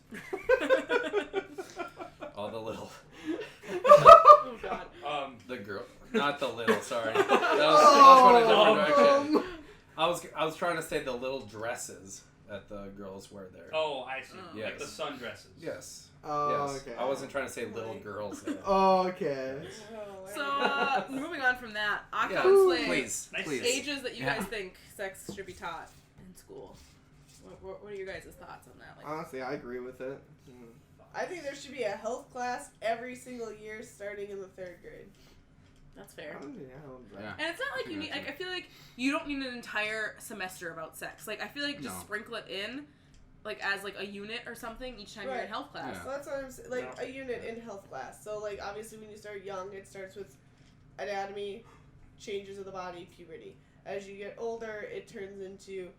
All the little, Oh god. the girl, not the little. Sorry, that's going a different direction. I was trying to say the little dresses that the girls wear there. Oh, I see. Oh. Like the Yes. sundresses. Yes. Oh, Yes. okay. I wasn't trying to say little Right. girls there. Okay. Oh, So moving on from that, Yeah, Aqua and Slay. please, Nice. please. Ages that you Yeah. guys think sex should be taught in school. What are your guys' thoughts on that? Like, Honestly, I agree with it. I think there should be a health class every single year starting in the 3rd grade. that's fair. Yeah. And it's not like you Yeah, need. too. Like I feel like you don't need an entire semester about sex. Like I feel like just No. sprinkle it in, like as like a unit or something each time you're in Right. health class. Yeah. So that's what I'm saying. Like No. a unit in health class. So like obviously when you start young, it starts with anatomy, changes of the body, puberty. As you get older, it turns into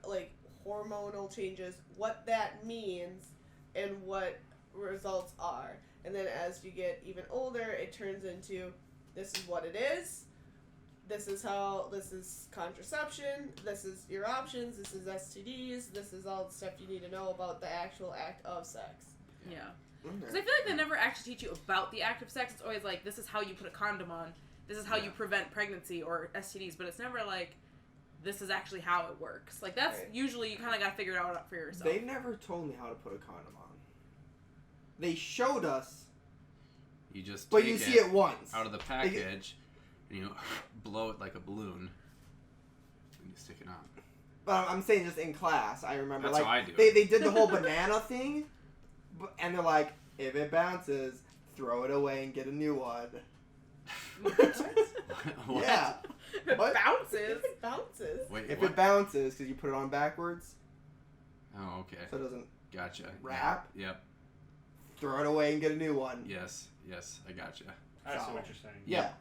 like hormonal changes, what that means, and what results are. And then as you get even older, it turns into this is what it is. This is contraception, this is your options, this is STDs, this is all the stuff you need to know about the actual act of sex. Yeah. Okay. Because I feel like they never actually teach you about the act of sex. It's always like this is how you put a condom on. This is how you Yeah. prevent pregnancy or STDs. But it's never like this is actually how it works. Like that's Right. usually you kind of got to figure it out for yourself. They never told me how to put a condom on. They showed us, You just but take you see it once. out of the package, and you blow it like a balloon, and you stick it on. But I'm saying just in class, I remember That's like how I do they it. did the whole banana thing, and they're like, if it bounces, throw it away and get a new one. What? Yeah. It What? bounces. It bounces. Wait, If what? it bounces, because you put it on backwards, Oh, okay. so it doesn't Gotcha. wrap, Yep. throw it away and get a new one. Yes. I gotcha. I see So- what you're saying. Yeah.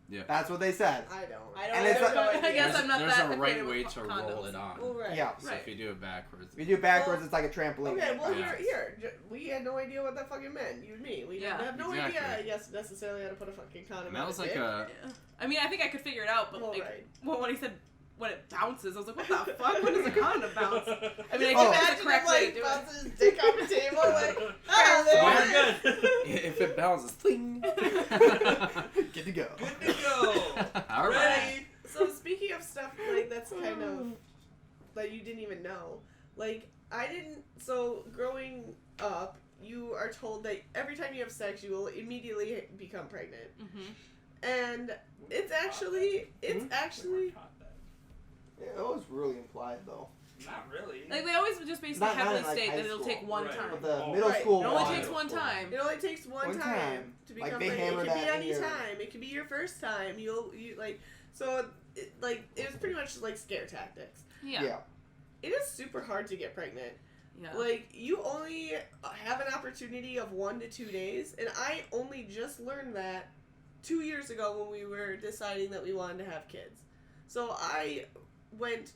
Yeah. That's what they said. I don't. And it's like- I guess I'm not There's that a right acquainted way with to condoms. roll it on. Well, right. Yeah. So Right. if you do it backwards, If you do it backwards, Well, it's like a trampoline. Okay, well Yeah. we had no idea what that fucking meant. You and me. We Yeah. didn't have no Exactly. idea, I guess, necessarily how to put a fucking condom and on that was a like dick. a. Yeah. I mean, I think I could figure it out, but Well, like, right. when he said when it bounces, I was like, what the fuck? When does a condom bounce? I mean, I Oh. think that's Imagine the him, correct way to like, do it. bounces his dick on the table, like, Well, there. good. If it bounces, cling. Good to go. Good to go. All right. Ready? So speaking of stuff like that's kind of that you didn't even know, like I didn't. So growing up, you are told that every time you have sex, you will immediately become pregnant. Mm-hmm. And it's actually It was really implied though. Not really. Like they always just basically Not heavily in, like, state high that it'll school. take one Right. time. But the Oh, middle right. school It only one, takes one time. It only takes one One time time. to Like, become they pregnant. It hammer could be that in any your- time. It could be your first time. You like so it, like it was pretty much like scare tactics. Yeah. It is super hard to get pregnant. Yeah. Like you only have an opportunity of 1 to 2 days, and I only just learned that 2 years ago when we were deciding that we wanted to have kids. So I went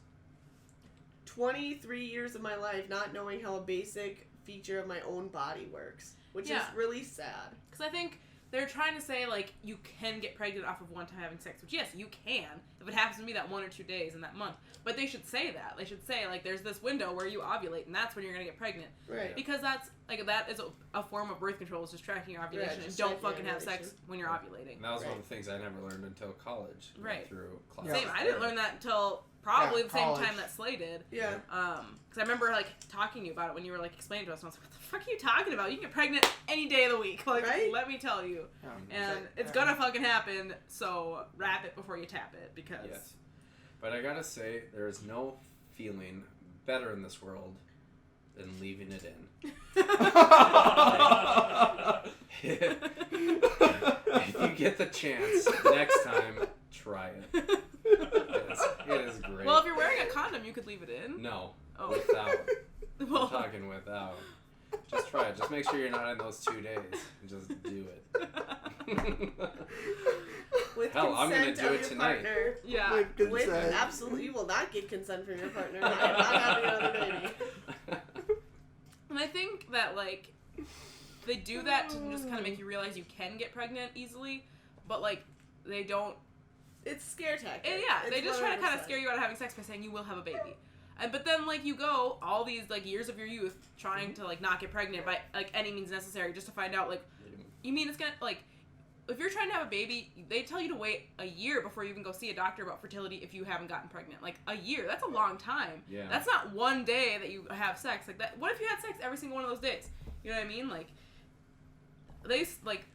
23 years of my life not knowing how a basic feature of my own body works, which Yeah. is really sad. Because I think they're trying to say, like, you can get pregnant off of one time having sex, which, yes, you can, if it happens to be that 1 or 2 days in that month. But they should say that. They should say, like, there's this window where you ovulate, and that's when you're going to get pregnant. Right. Because that's, like, that is a form of birth control, is just tracking your ovulation. Right, and just don't tracking fucking have sex ovulation. when you're ovulating. And that was one Right. of the things I never learned until college. Went Right. Through class. Yeah. Same. I didn't learn that until probably Yeah, the same college. time that Slay did. Yeah. Because I remember, like, talking to you about it when you were, like, explaining to us, and I was like, what the fuck are you talking about? You can get pregnant any day of the week. Like, Right? let me tell you. And Like, it's gonna fucking happen, so wrap it before you tap it, because... Yes. But I gotta say, there is no feeling better in this world than leaving it in. If you get the chance, next time, try it. It is great. Well, if you're wearing a condom, you could leave it in. No, Oh. without. I'm Well, talking without. Just try it. Just make sure you're not in those 2 days. Just do it. With Hell, I'm gonna consent do of it your tonight. partner. yeah. With With consent. absolutely, you will not get consent from your partner. I am not having another baby. And I think that, like, they do that to just kind of make you realize you can get pregnant easily, but, like, they don't... It's scare tactic. they just try to kind of 100%. scare you out of having sex by saying you will have a baby. But then, like, you go all these, like, years of your youth trying to, like, not get pregnant by, like, any means necessary just to find out, like, you mean it's gonna, like, if you're trying to have a baby, they tell you to wait a year before you even go see a doctor about fertility if you haven't gotten pregnant. Like, a year. That's a long time. Yeah. That's not one day that you have sex. Like, that. What if you had sex every single one of those days? You know what I mean? Like,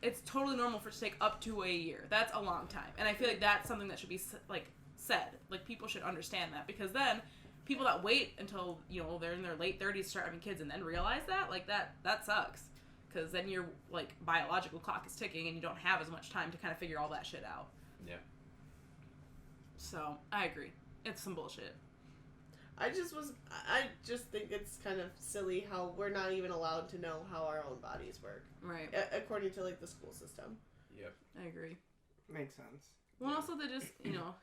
it's totally normal for it to take up to a year. That's a long time. And I feel like that's something that should be, like, said. Like, people should understand that. Because then, people that wait until, you know, they're in their late 30s to start having kids and then realize that, like, that sucks. Because then your, like, biological clock is ticking and you don't have as much time to kind of figure all that shit out. Yeah. So, I agree. It's some bullshit. I just think it's kind of silly how we're not even allowed to know how our own bodies work. Right. According to, like, the school system. Yep. I agree. Makes sense. Well, also they just, you know,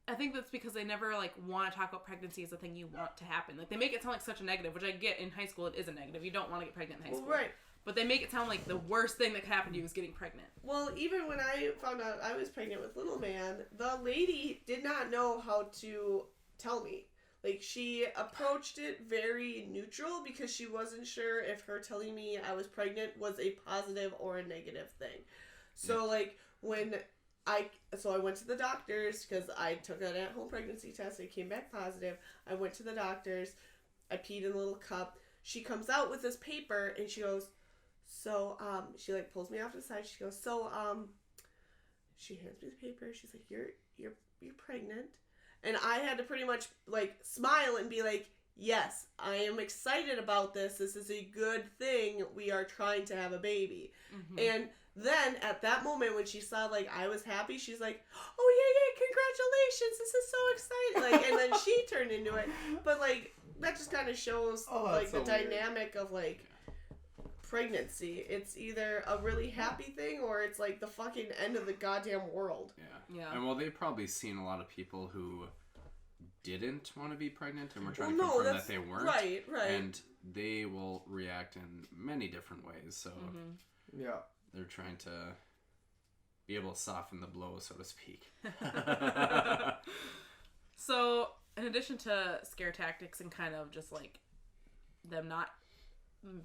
I think that's because they never, like, want to talk about pregnancy as a thing you want to happen. Like, they make it sound like such a negative, which I get in high school it is a negative. You don't want to get pregnant in high school. Well, right. But they make it sound like the worst thing that could happen to you is getting pregnant. Well, even when I found out I was pregnant with little man, the lady did not know how to tell me. Like, she approached it very neutral because she wasn't sure if her telling me I was pregnant was a positive or a negative thing. So, like, I went to the doctors because I took an at-home pregnancy test. It came back positive. I went to the doctors. I peed in a little cup. She comes out with this paper and she goes, she, like, pulls me off to the side. She goes, she hands me the paper. She's like, you're pregnant. And I had to pretty much, like, smile and be like, yes, I am excited about this. This is a good thing. We are trying to have a baby. Mm-hmm. And then at that moment when she saw, like, I was happy, she's like, oh, yeah, congratulations. This is so exciting. Like, and then she turned into it. But, like, that just kind of shows, like, the dynamic of, like, pregnancy. It's either a really happy thing or it's, like, the fucking end of the goddamn world. Yeah. And well, they've probably seen a lot of people who didn't want to be pregnant and were trying Well, to no, confirm that's that they weren't. Right. And they will react in many different ways. So Mm-hmm. Yeah. they're trying to be able to soften the blow, so to speak. So, in addition to scare tactics and kind of just, like, them not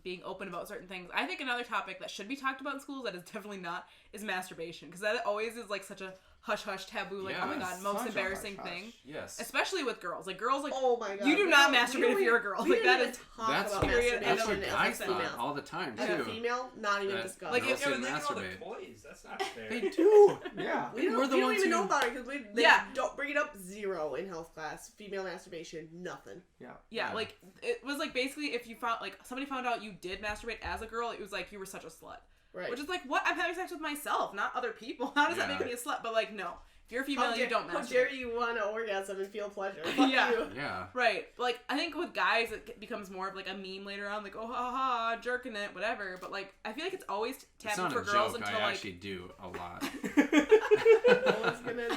being open about certain things, I think another topic that should be talked about in schools that is definitely not is masturbation. Because that always is, like, such a hush hush taboo, like, Yeah, oh my god, such most a embarrassing hush-hush. thing. Yes. Especially with girls. Like, girls, like, Oh my god. you do We not don't- masturbate we don't if you're a even- girl. we Like, don't that even is... talk That's about period, masturbation That's what as a guys female. thought all the time As a too. female, not even That- discussed. Like, You Girls don't should even think of all the masturbate. toys. That's not fair. They do. Yeah. we don't, We're the we don't ones even who- know about it because they Yeah. don't bring it up. Zero in health class. Female masturbation, nothing. Yeah, Yeah. like, it was, like, basically, if you found, like, somebody found out you did masturbate as a girl, it was like, you were such a slut. Right. Which is like, what? I'm having sex with myself, not other people. How does that Yeah. make me a slut? But, like, no. If you're a female, you don't How masturbate. dare you want to orgasm and feel pleasure? Fuck Yeah. you. Yeah. Right. Like, I think with guys, it becomes more of, like, a meme later on. Like, oh, ha, ha, jerking it, whatever. But, like, I feel like it's always It's taboo not for a girls joke. until, I like... actually do a lot. No one's gonna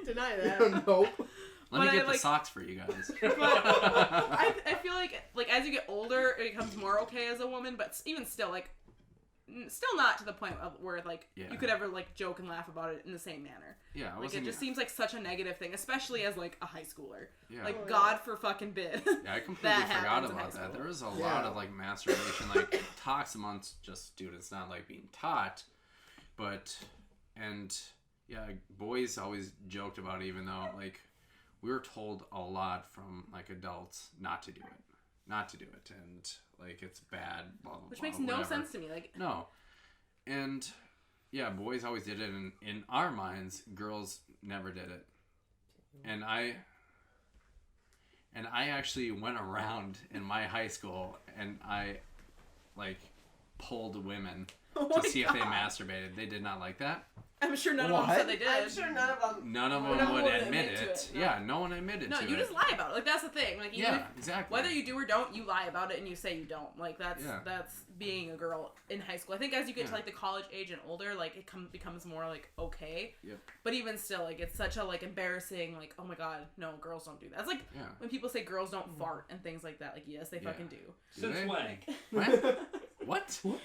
deny that. Nope. Let But me I, get the like- socks for you guys. But I feel like as you get older, it becomes more okay as a woman. But even still, like, still not to the point where, like, Yeah. you could ever, like, joke and laugh about it in the same manner. Yeah, I Like, it wasn't. just seems like such a negative thing, especially as, like, a high schooler. Yeah. Like, Oh, yeah. God for fucking bid. Yeah, I completely that forgot happens in high about that. school. There was a Yeah. lot of like masturbation, like talks amongst just students, not like being taught, but and yeah, boys always joked about it, even though like we were told a lot from like adults not to do it, and like it's bad, blah blah. Which blah, makes no whatever. sense to me. Like, No, and yeah, boys always did it, and in our minds, girls never did it, and I actually went around in my high school and I like pulled women oh to my see if they God. masturbated. They did not like that. I'm sure none of What? them said they did. I'm sure none of them. None of None them of would them would admit admit to it. it, no. Yeah, no one admitted No, to you it. just lie about it. Like, that's the thing. Like, even Yeah, exactly. whether you do or don't, you lie about it and you say you don't. Like, that's Yeah. that's being a girl in high school. I think as you get to Yeah. like the college age and older, like it becomes more like okay. Yep. But even still, like it's such a like embarrassing. Like, oh my god, no, girls don't do that. It's like Yeah. when people say girls don't fart and things like that. Like, yes, they Yeah. fucking do. Do Since they? when? What? What?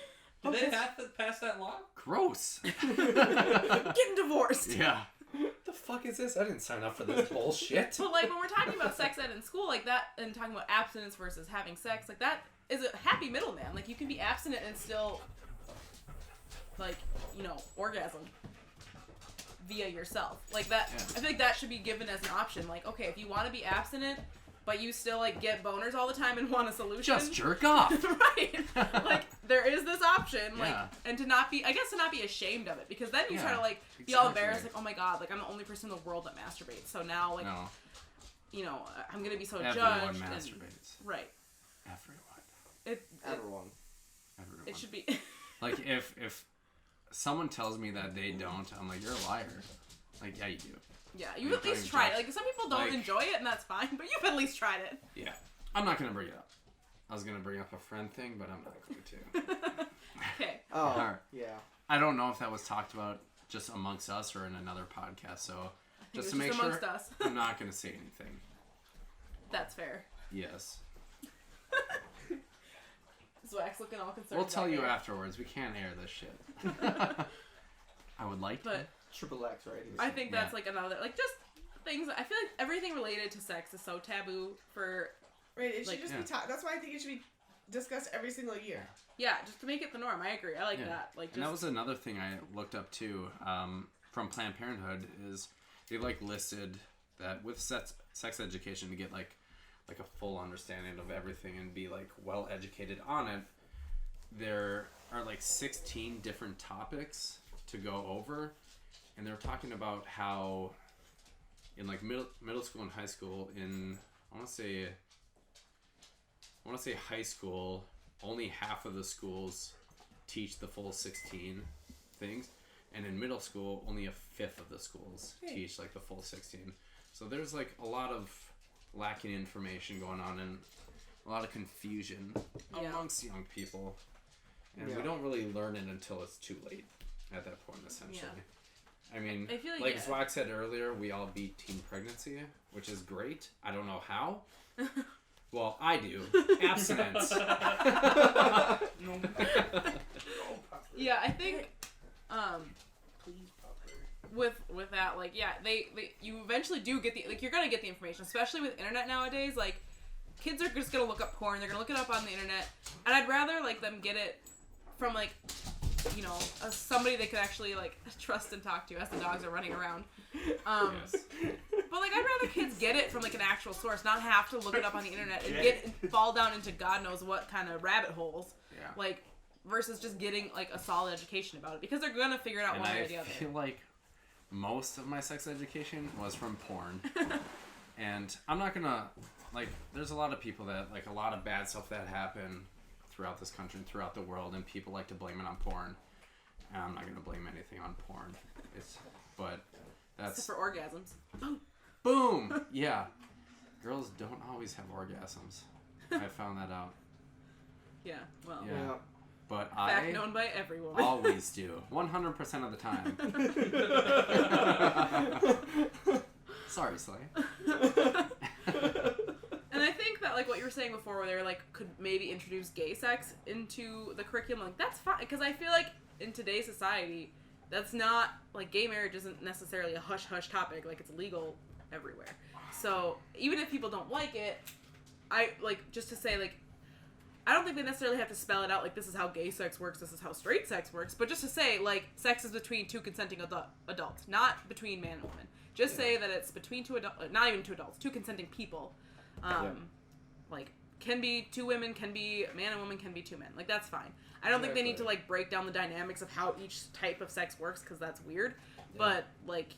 Did they pass that law? Gross. Getting divorced. Yeah. What the fuck is this? I didn't sign up for this bullshit. But like when we're talking about sex ed in school, like that, and talking about abstinence versus having sex, like that is a happy middleman. Like you can be abstinent and still, like, you know, orgasm via yourself. Like that, Yeah. I feel like that should be given as an option. Like, okay, if you want to be abstinent, but you still like get boners all the time and want a solution, Just jerk off. right? Like there is this option, like, Yeah. and to not be ashamed of it, because then you try Yeah, to like be all exactly. embarrassed, like, oh my god, like I'm the only person in the world that masturbates. So now like. No. You know, I'm gonna be so Everyone judged. masturbates. Right. Everyone. It Everyone. Everyone. it should be. Like if someone tells me that they don't, I'm like, you're a liar. Like, yeah, you do. Yeah, you've Like, at least don't tried it. judge. Like some people don't Like- enjoy it, and that's fine. But you've at least tried it. Yeah. I'm not gonna bring it up. I was gonna bring up a friend thing, but I'm not going to. Okay. Oh, Alright. yeah. I don't know if that was talked about just amongst us or in another podcast, so It was just to make amongst sure, us. I'm not gonna say anything. That's fair. Yes. Zwack's looking all concerned. We'll tell back you there. afterwards. We can't air this shit. I would like to. But Triple X, right? I think that's Yeah. like another like just things. I feel like everything related to sex is so taboo for Right, it should Like, just yeah. be taught. That's why I think it should be discussed every single year. just to make it the norm. I agree. I like Yeah. that. Like just And that was another thing I looked up too, from Planned Parenthood, is they like listed that with sex education to get like a full understanding of everything and be like well educated on it, there are like 16 different topics to go over, and they're talking about how in like middle school and high school, in I want to say high school, only half of the schools teach the full 16 things, and in middle school only a fifth of the schools teach like the full 16. So there's like a lot of lacking information going on and a lot of confusion Yeah. amongst young people, and Yeah. we don't really learn it until it's too late at that point, essentially. I mean, I feel like, like yeah. Zwack said earlier, we all beat teen pregnancy, which is great. I don't know how. Well, I do. Abstinence. Yeah, I think Please, Papa. with that, like, yeah, they you eventually do get the, like, you're gonna get the information, especially with internet nowadays. Like, kids are just gonna look up porn, they're gonna look it up on the internet, and I'd rather like them get it from like you know, somebody they could actually like trust and talk to as the dogs are running around. Yes. But like, I'd rather kids get it from like an actual source, not have to look it up on the internet and fall down into God knows what kind of rabbit holes. Yeah. Like, versus just getting like a solid education about it, because they're gonna figure it out And one way I or the other. feel like most of my sex education was from porn. And I'm not gonna, like, there's a lot of people that, like, a lot of bad stuff that happen throughout this country and throughout the world, and people like to blame it on porn. And I'm not gonna blame anything on porn. But that's... Except for orgasms. Boom! Yeah. Girls don't always have orgasms. I found that out. Yeah, well. Yeah. But Fact I known by every woman. always do. 100% of the time. Sorry, Slay. And I think that, like, what you were saying before, where they were like, could maybe introduce gay sex into the curriculum, like, that's fine. Because I feel like in today's society, that's not, like, gay marriage isn't necessarily a hush-hush topic. Like, it's legal everywhere. So, even if people don't like it, I, like, just to say, like, I don't think they necessarily have to spell it out, like, this is how gay sex works, this is how straight sex works, but just to say, like, sex is between two consenting adults, not between man and woman. Just say that it's between two adults, not even two adults, two consenting people. Like, can be two women, can be man and woman, can be two men. Like, that's fine. I don't think they need to, like, break down the dynamics of how each type of sex works, because that's weird. Yeah. But, like,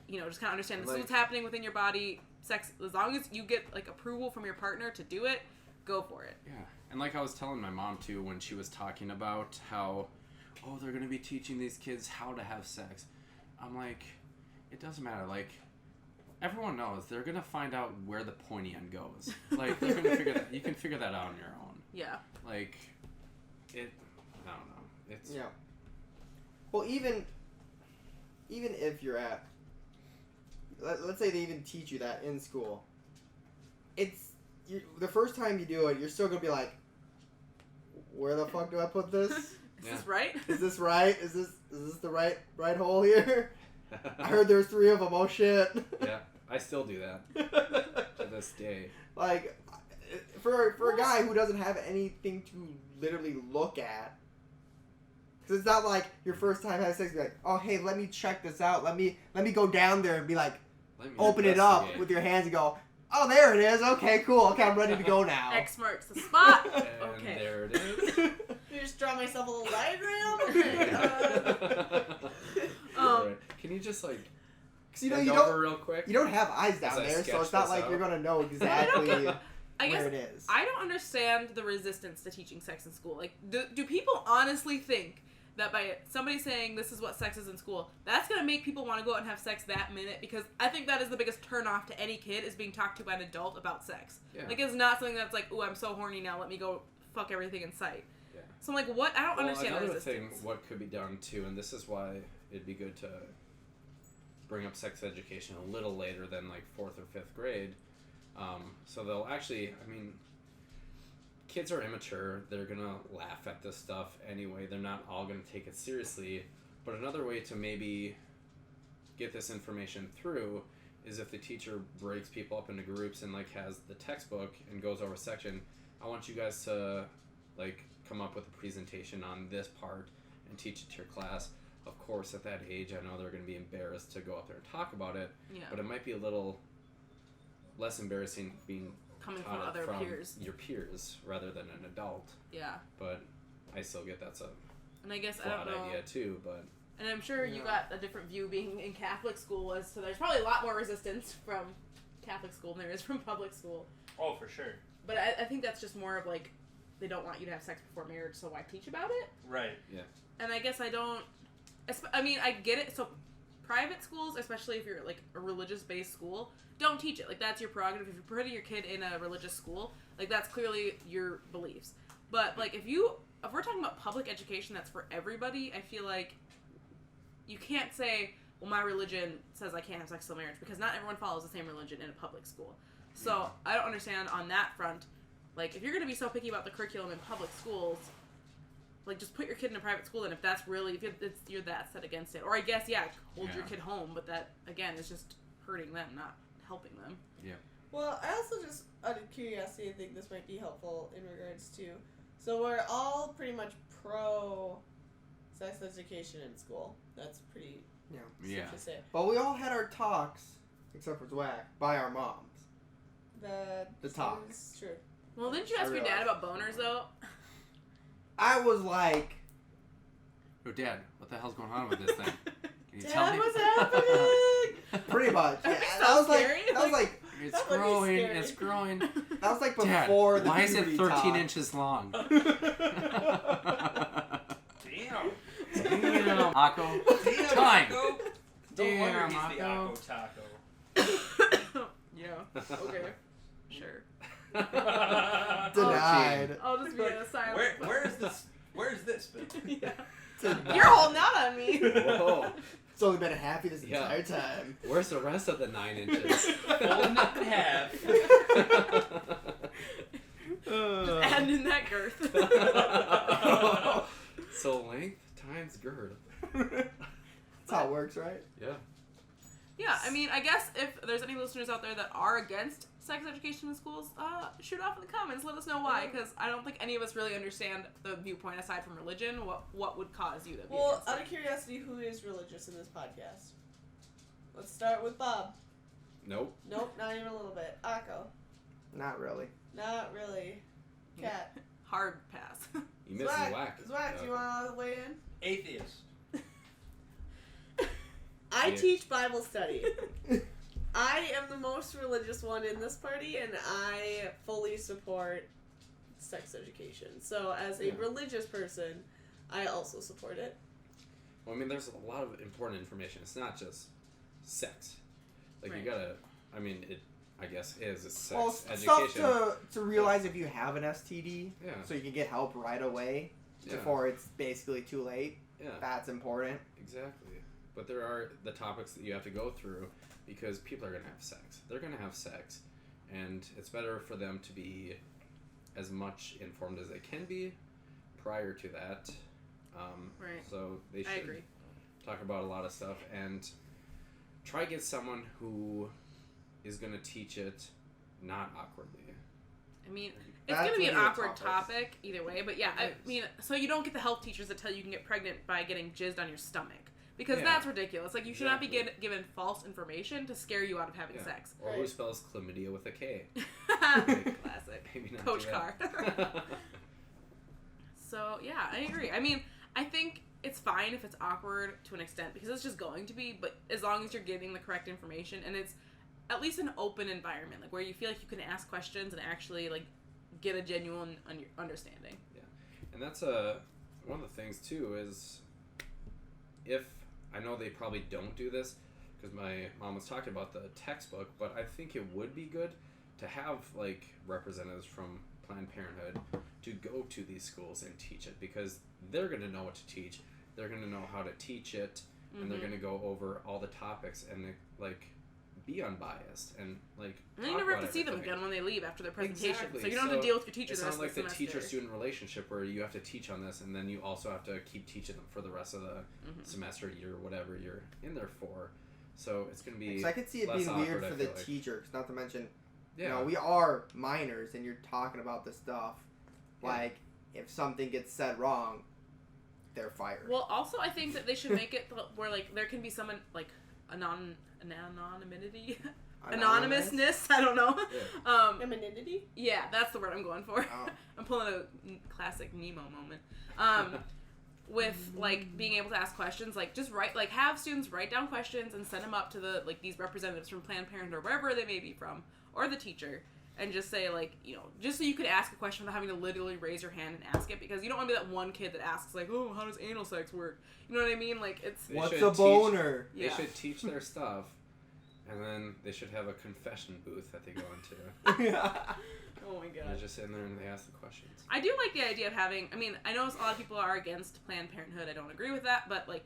you know, just kind of understand this is what's happening within your body. Sex, as long as you get, like, approval from your partner to do it, go for it. Yeah. And like I was telling my mom, too, when she was talking about how, oh, they're going to be teaching these kids how to have sex. I'm like, it doesn't matter. Like, everyone knows they're going to find out where the pointy end goes. Like, they're going to figure that. You can figure that out on your own. Yeah. Like, I don't know. It's... Yeah. Well, even if you're at, let's say they even teach you that in school, the first time you do it, you're still going to be like, where the fuck do I put this? Is this right? Is this right? Is this the right hole here? I heard there's 3 of them. Oh shit. Yeah, I still do that to this day. Like, for a guy who doesn't have anything to literally look at, because it's not like your first time having sex, be like, oh hey, let me check this out. Let me go down there and be like, open it up with your hands and go, oh, there it is. Okay, cool. Okay, I'm ready to go now. X marks the spot. And Okay. there it is. You just draw myself a little diagram. Right. Can you just like Because over real quick? you don't have eyes down As I there, so sketch it's not this like out. you're gonna know exactly I guess where it is. I don't understand the resistance to teaching sex in school. Like, do people honestly think that by somebody saying this is what sex is in school, that's going to make people want to go out and have sex that minute? Because I think that is the biggest turnoff to any kid, is being talked to by an adult about sex. Yeah. Like, it's not something that's like, ooh, I'm so horny now, let me go fuck everything in sight. Yeah. So I'm like, what? I don't understand the another resistance. thing, what could be done too, and this is why it'd be good to bring up sex education a little later than like 4th or 5th grade. So they'll actually, I mean, kids are immature. They're going to laugh at this stuff anyway. They're not all going to take it seriously. But another way to maybe get this information through is if the teacher breaks people up into groups and like has the textbook and goes over a section. I want you guys to like come up with a presentation on this part and teach it to your class. Of course, at that age, I know they're going to be embarrassed to go up there and talk about it. Yeah. But it might be a little less embarrassing being Coming from taught other from peers. your peers rather than an adult. Yeah. But I still get that's a And I guess I flawed don't know. idea too. But And I'm sure you got a different view being in Catholic school, as so there's probably a lot more resistance from Catholic school than there is from public school. Oh, for sure. But I think that's just more of like, they don't want you to have sex before marriage, so why teach about it? Right. yeah, And I guess I don't. I mean, I get it. So private schools, especially if you're like a religious-based school, don't teach it. Like, that's your prerogative. If you're putting your kid in a religious school, like, that's clearly your beliefs. But like, if we're talking about public education that's for everybody, I feel like you can't say, well, my religion says I can't have sex till marriage, because not everyone follows the same religion in a public school. So I don't understand on that front. Like, if you're going to be so picky about the curriculum in public schools, like, just put your kid in a private school, and if that's really, you're that set against it. Or I guess, hold your kid home, but that, again, is just hurting them, not helping them. yeah. Well, I also just, out of curiosity, I think this might be helpful in regards to, so we're all pretty much pro sex education in school. That's pretty Yeah. safe to say. But we all had our talks, except for Zwack, by our moms. The talks. Is true. Well, didn't you ask your dad about boners though? I was like, Yo, Dad, what the hell's going on with this thing? Can you tell Dad, me? what's happening? pretty much. That'd be Yeah, so that was scary. like, that was like, It's That would be growing. scary. It's growing. that was like Dad, before the why is it puberty 13 talk. inches long? Damn. Damn, Akko. Damn, Time. Akko. Don't wonder Damn, he's the Akko. Akko Taco. Yeah. Okay. Sure. Denied. I'll just be in a silent. Where is this? Where is this been? Yeah. Denied. You're holding out on me. Whoa. It's only been happy this Yeah. entire time. Where's the rest of the 9 inches? Folding it in half. Just adding in that girth. So length times girth. That's how it works, right? Yeah. Yeah, I mean, I guess if there's any listeners out there that are against sex education in schools, shoot off in the comments. Let us know why, because I don't think any of us really understand the viewpoint aside from religion. What would cause you to be Well, against out it? of curiosity, who is religious in this podcast? Let's start with Bob. Nope. Nope, not even a little bit. Akko. Not really. Not really. Cat. Hard pass. You missed the whack. Zwack, do you want to weigh in? Atheist. I Yeah. teach Bible study. I am the most religious one in this party, and I fully support sex education. So, as a Yeah. religious person, I also support it. Well, I mean, there's a lot of important information. It's not just sex. Like, Right. you gotta, I mean, it, I guess, is a sex Well, education. stuff to realize if you have an STD, Yeah. so you can get help right away Yeah. before it's basically too late. Yeah. That's important. Exactly. But there are the topics that you have to go through because people are going to have sex. They're going to have sex. And it's better for them to be as much informed as they can be prior to that. Right. So they I should agree. talk about a lot of stuff and try to get someone who is going to teach it not awkwardly. I mean, it's That's going to be an really a awkward topic. topic either way, but yeah, I mean, so you don't get the health teachers that tell you can get pregnant by getting jizzed on your stomach. Because Yeah. that's ridiculous. Like, you should not be Exactly. given false information to scare you out of having Yeah. sex. Or who Right. spells chlamydia with a K. Classic. Maybe not Coach do that. Carr. So, yeah, I agree. I mean, I think it's fine if it's awkward to an extent, because it's just going to be, but as long as you're getting the correct information, and it's at least an open environment, like, where you feel like you can ask questions and actually, like, get a genuine understanding. And that's one of the things too is if I know they probably don't do this because my mom was talking about the textbook, but I think it would be good to have like representatives from Planned Parenthood to go to these schools and teach it because they're going to know what to teach. They're going to know how to teach it, and they're going to go over all the topics and like be unbiased and like. And then you never have to see them again when they leave after their presentation. Exactly. So you don't have to So deal with your teacher It's the rest not like of the the semester. teacher-student relationship where you have to teach on this and then you also have to keep teaching them for the rest of the semester, year, whatever you're in there for. So it's going to be So I could see it less being weird awkward, for I the feel like. teacher, 'cause not to mention, Yeah. you know, we are minors and you're talking about this stuff. Yeah. Like, if something gets said wrong, they're fired. Well, also, I think that they should make it where, like, there can be someone, like, anonymity? Anonymousness? I don't know. Femininity? Yeah, that's the word I'm going for. Oh. I'm pulling a classic Nemo moment. With like being able to ask questions, like just have students write down questions and send them up to the like these representatives from Planned Parenthood or wherever they may be from, or the teacher, and just say like, you know, just so you could ask a question without having to literally raise your hand and ask it, because you don't want to be that one kid that asks like, oh, how does anal sex work? You know what I mean? Like it's They What's should a teach- boner? They Yeah. should teach their stuff, and then they should have a confession booth that they go into. oh my And god. they just sit in there and they ask the questions. I do like the idea of having, I mean, I know a lot of people are against Planned Parenthood. I don't agree with that, but like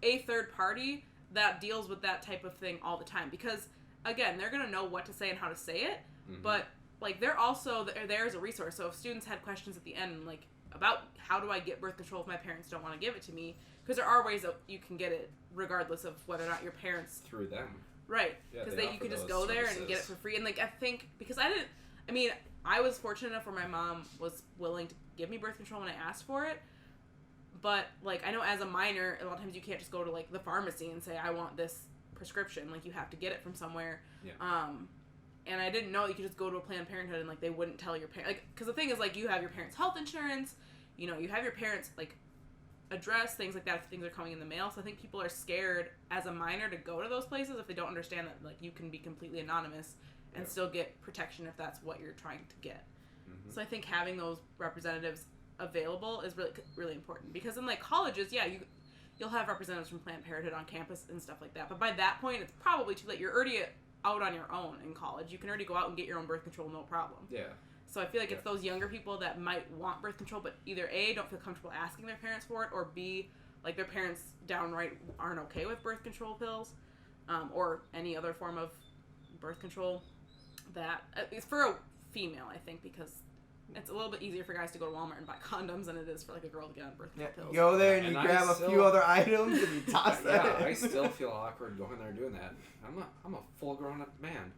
a third party that deals with that type of thing all the time, because again, they're going to know what to say and how to say it, but like they're also there as a resource. So if students had questions at the end, like about how do I get birth control if my parents don't want to give it to me, because there are ways that you can get it regardless of whether or not your parents Through them. right, Yeah, because they you offer could just those go there and services. get it for free. And like I think because I was fortunate enough where my mom was willing to give me birth control when I asked for it, But, like, I know as a minor, a lot of times you can't just go to, like, the pharmacy and say, I want this prescription. Like, you have to get it from somewhere. Yeah. And I didn't know you could just go to a Planned Parenthood and, like, they wouldn't tell your parents. Like, because the thing is, like, you have your parents' health insurance. You know, you have your parents, like, address, things like that if things are coming in the mail. So I think people are scared as a minor to go to those places if they don't understand that, like, you can be completely anonymous and still get protection if that's what you're trying to get. Mm-hmm. So I think having those representatives available is really, really important. Because in, like, colleges, yeah, you'll have representatives from Planned Parenthood on campus and stuff like that. But by that point, it's probably too late. You're already out on your own in college. You can already go out and get your own birth control, no problem. Yeah. So I feel like it's those younger people that might want birth control, but either A, don't feel comfortable asking their parents for it, or B, like, their parents downright aren't okay with birth control pills, or any other form of birth control. That it's for a female, I think, because it's a little bit easier for guys to go to Walmart and buy condoms than it is for, like, a girl to get on birth control pills. You go there and you And grab a few other items and you toss that Yeah, in. I still feel awkward going there doing that. I'm a full-grown man.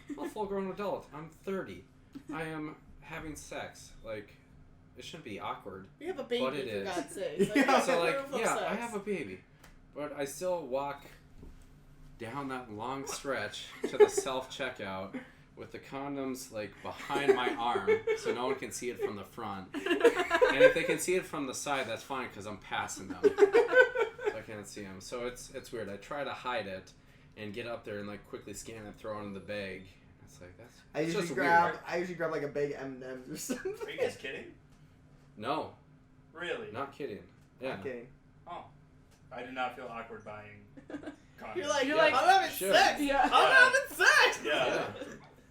I'm a full-grown adult. I'm 30. I am having sex. Like, it shouldn't be awkward. We have a baby, But it for is. God's sake. Like, Yeah. So, like, beautiful yeah, sex. I have a baby. But I still walk down that long stretch to the self-checkout with the condoms, like, behind my arm so no one can see it from the front. And if they can see it from the side, that's fine because I'm passing them. So I can't see them. So it's weird. I try to hide it and get up there and, like, quickly scan it, throw it in the bag. It's like, I it's usually just grab weird. I usually grab like a big M&M's or something. Are you guys kidding? No, Really? not kidding. Yeah. Not kidding. Oh. I do not feel awkward buying condoms. You're like, You're like, I'm having should. sex. Yeah. I'm having sex. Yeah.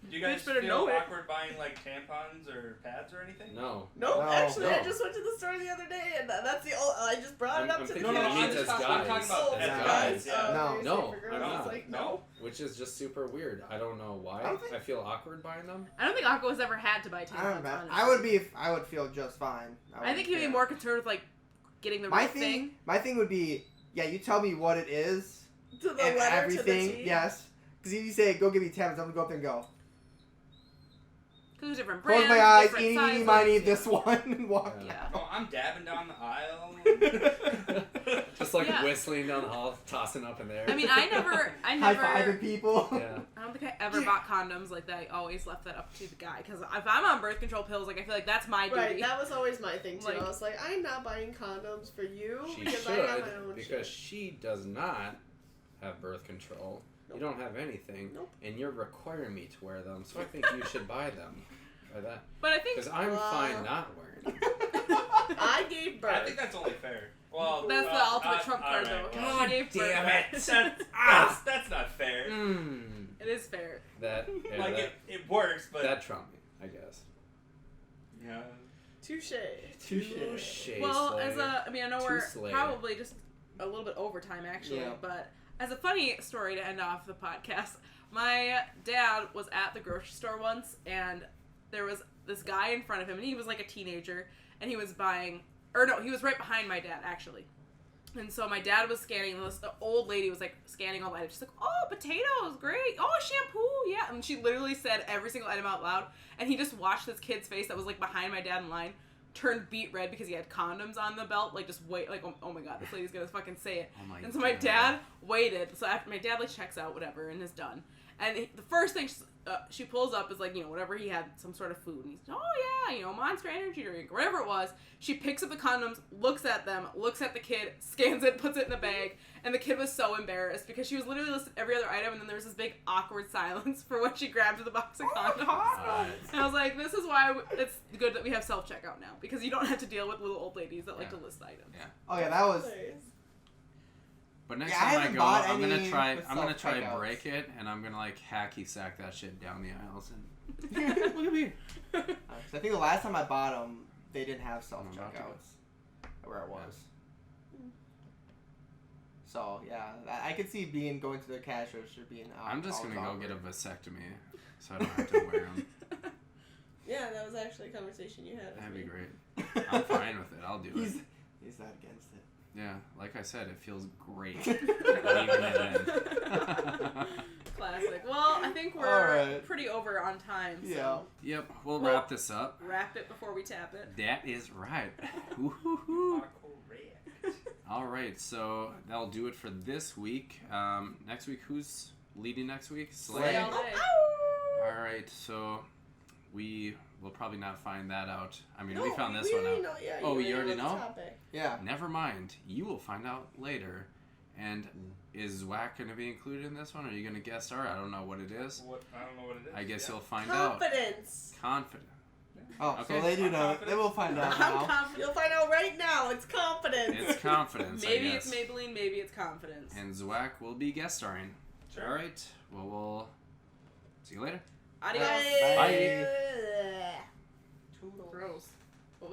Do you guys Bitch better feel know it. awkward buying, like, tampons or pads or anything? No. Nope, No, actually, I no. just went to the store the other day, and that's the old. I just brought it I'm up to the thinking No, it I'm means just as talking guys. about Oh, as As guys. guys. Yeah. No. you're No, saying for girls, I'm it's not. like, No. Which is just super weird. I don't know why. I don't think- I feel awkward buying them. I don't think Akko has ever had to buy I tampons. don't know. honestly. I would feel just fine. I think he'd be more concerned with, like, getting the My right thing would be, yeah, you tell me what it is to the and letter everything. to the T. Yes. Because if you say, go give me tampons, I'm going to go up there and go, Because there's different close brands, my eyes, different eeny, sizes. meeny, miny, yeah. this one, and walk. Yeah. Oh, I'm dabbing down the aisle. Just like Yeah. whistling down the hall, tossing up in there. I mean, I never. High-fiving people. Yeah. I don't think I ever bought condoms like that. I always left that up to the guy. Because if I'm on birth control pills, like, I feel like that's my duty. Right, that was always my thing too. Like- I was like, I'm not buying condoms for you She because should, I have my own because shit. she does not have birth control. Nope. You don't have anything, Nope. and you're requiring me to wear them. So I think you should buy them. By that, But I think because I'm fine not wearing them. I gave birth. I think that's only fair. Well, that's the ultimate trump card, alright, though. well, She gave birth. damn it. That's not fair. It is fair. That yeah, Like, that, it works, but... that trumped me, I guess. Yeah. Touche. Touche. Well, Slay. I know Too we're slay. probably just a little bit over time, actually. Yeah. But as a funny story to end off the podcast, my dad was at the grocery store once, and there was this guy in front of him, and he was like a teenager, and he was buying, or no, he was right behind my dad, actually. And so my dad was scanning, and the old lady was like scanning all the items. She's like, oh, potatoes, great. Oh, shampoo, yeah. And she literally said every single item out loud. And he just watched this kid's face that was like behind my dad in line turn beet red because he had condoms on the belt. Like, just wait, like, oh my god, this lady's gonna fucking say it. Oh my And so my God. dad waited. So after my dad like checks out, whatever, and is done. And the first thing she pulls up is like, whatever he had, some sort of food. And he's, oh yeah, Monster Energy drink, or whatever it was. She picks up the condoms, looks at them, looks at the kid, scans it, puts it in the bag. And the kid was so embarrassed because she was literally listing every other item, and then there was this big awkward silence for when she grabbed the box of condoms. And I was like, this is why it's good that we have self-checkout now, because you don't have to deal with little old ladies that like to list items. Yeah. Oh yeah, that was. But next Yeah, I time I haven't go, bought I'm gonna any try. with I'm gonna try self-checkouts. break it, and I'm gonna like hacky sack that shit down the aisles. And look at me. 'Cause I think the last time I bought them, they didn't have self I'm about to go. checkouts where it was. So yeah, I could see going to the cash register being. I'm just gonna go awkward. get a vasectomy, so I don't have to wear them. Yeah, that was actually a conversation you had. with That'd be me. great. I'm fine with it. I'll do it. He's not against it. Yeah, like I said, it feels great. Leaving it in. Classic. Well, I think we're Alright. pretty over on time. So Yeah. Yep, we'll Well- wrap this up. wrap it before we tap it. That is right. Woo-hoo-hoo. Aquaria. right, so that'll do it for this week. Next week, who's leading next week? Slay all day. All right, so we will probably not find that out. I mean, No, we found this we one already out. know. Yeah, Oh, you already the know? topic. Yeah. Never mind. You will find out later. And is Zwack going to be included in this one? Or are you going to guess star? I don't know what it is. I don't know what it is. I guess you'll find out. Confidence. Confident. Oh, Okay. so they do know. They will find out I'm now. confident. You'll find out right now. It's confidence. It's confidence, Maybe I it's guess. Maybelline, maybe it's confidence. And Zwack will be guest starring. Sure. All right. Well, we'll see you later. Adios. Bye. Bye. Gross.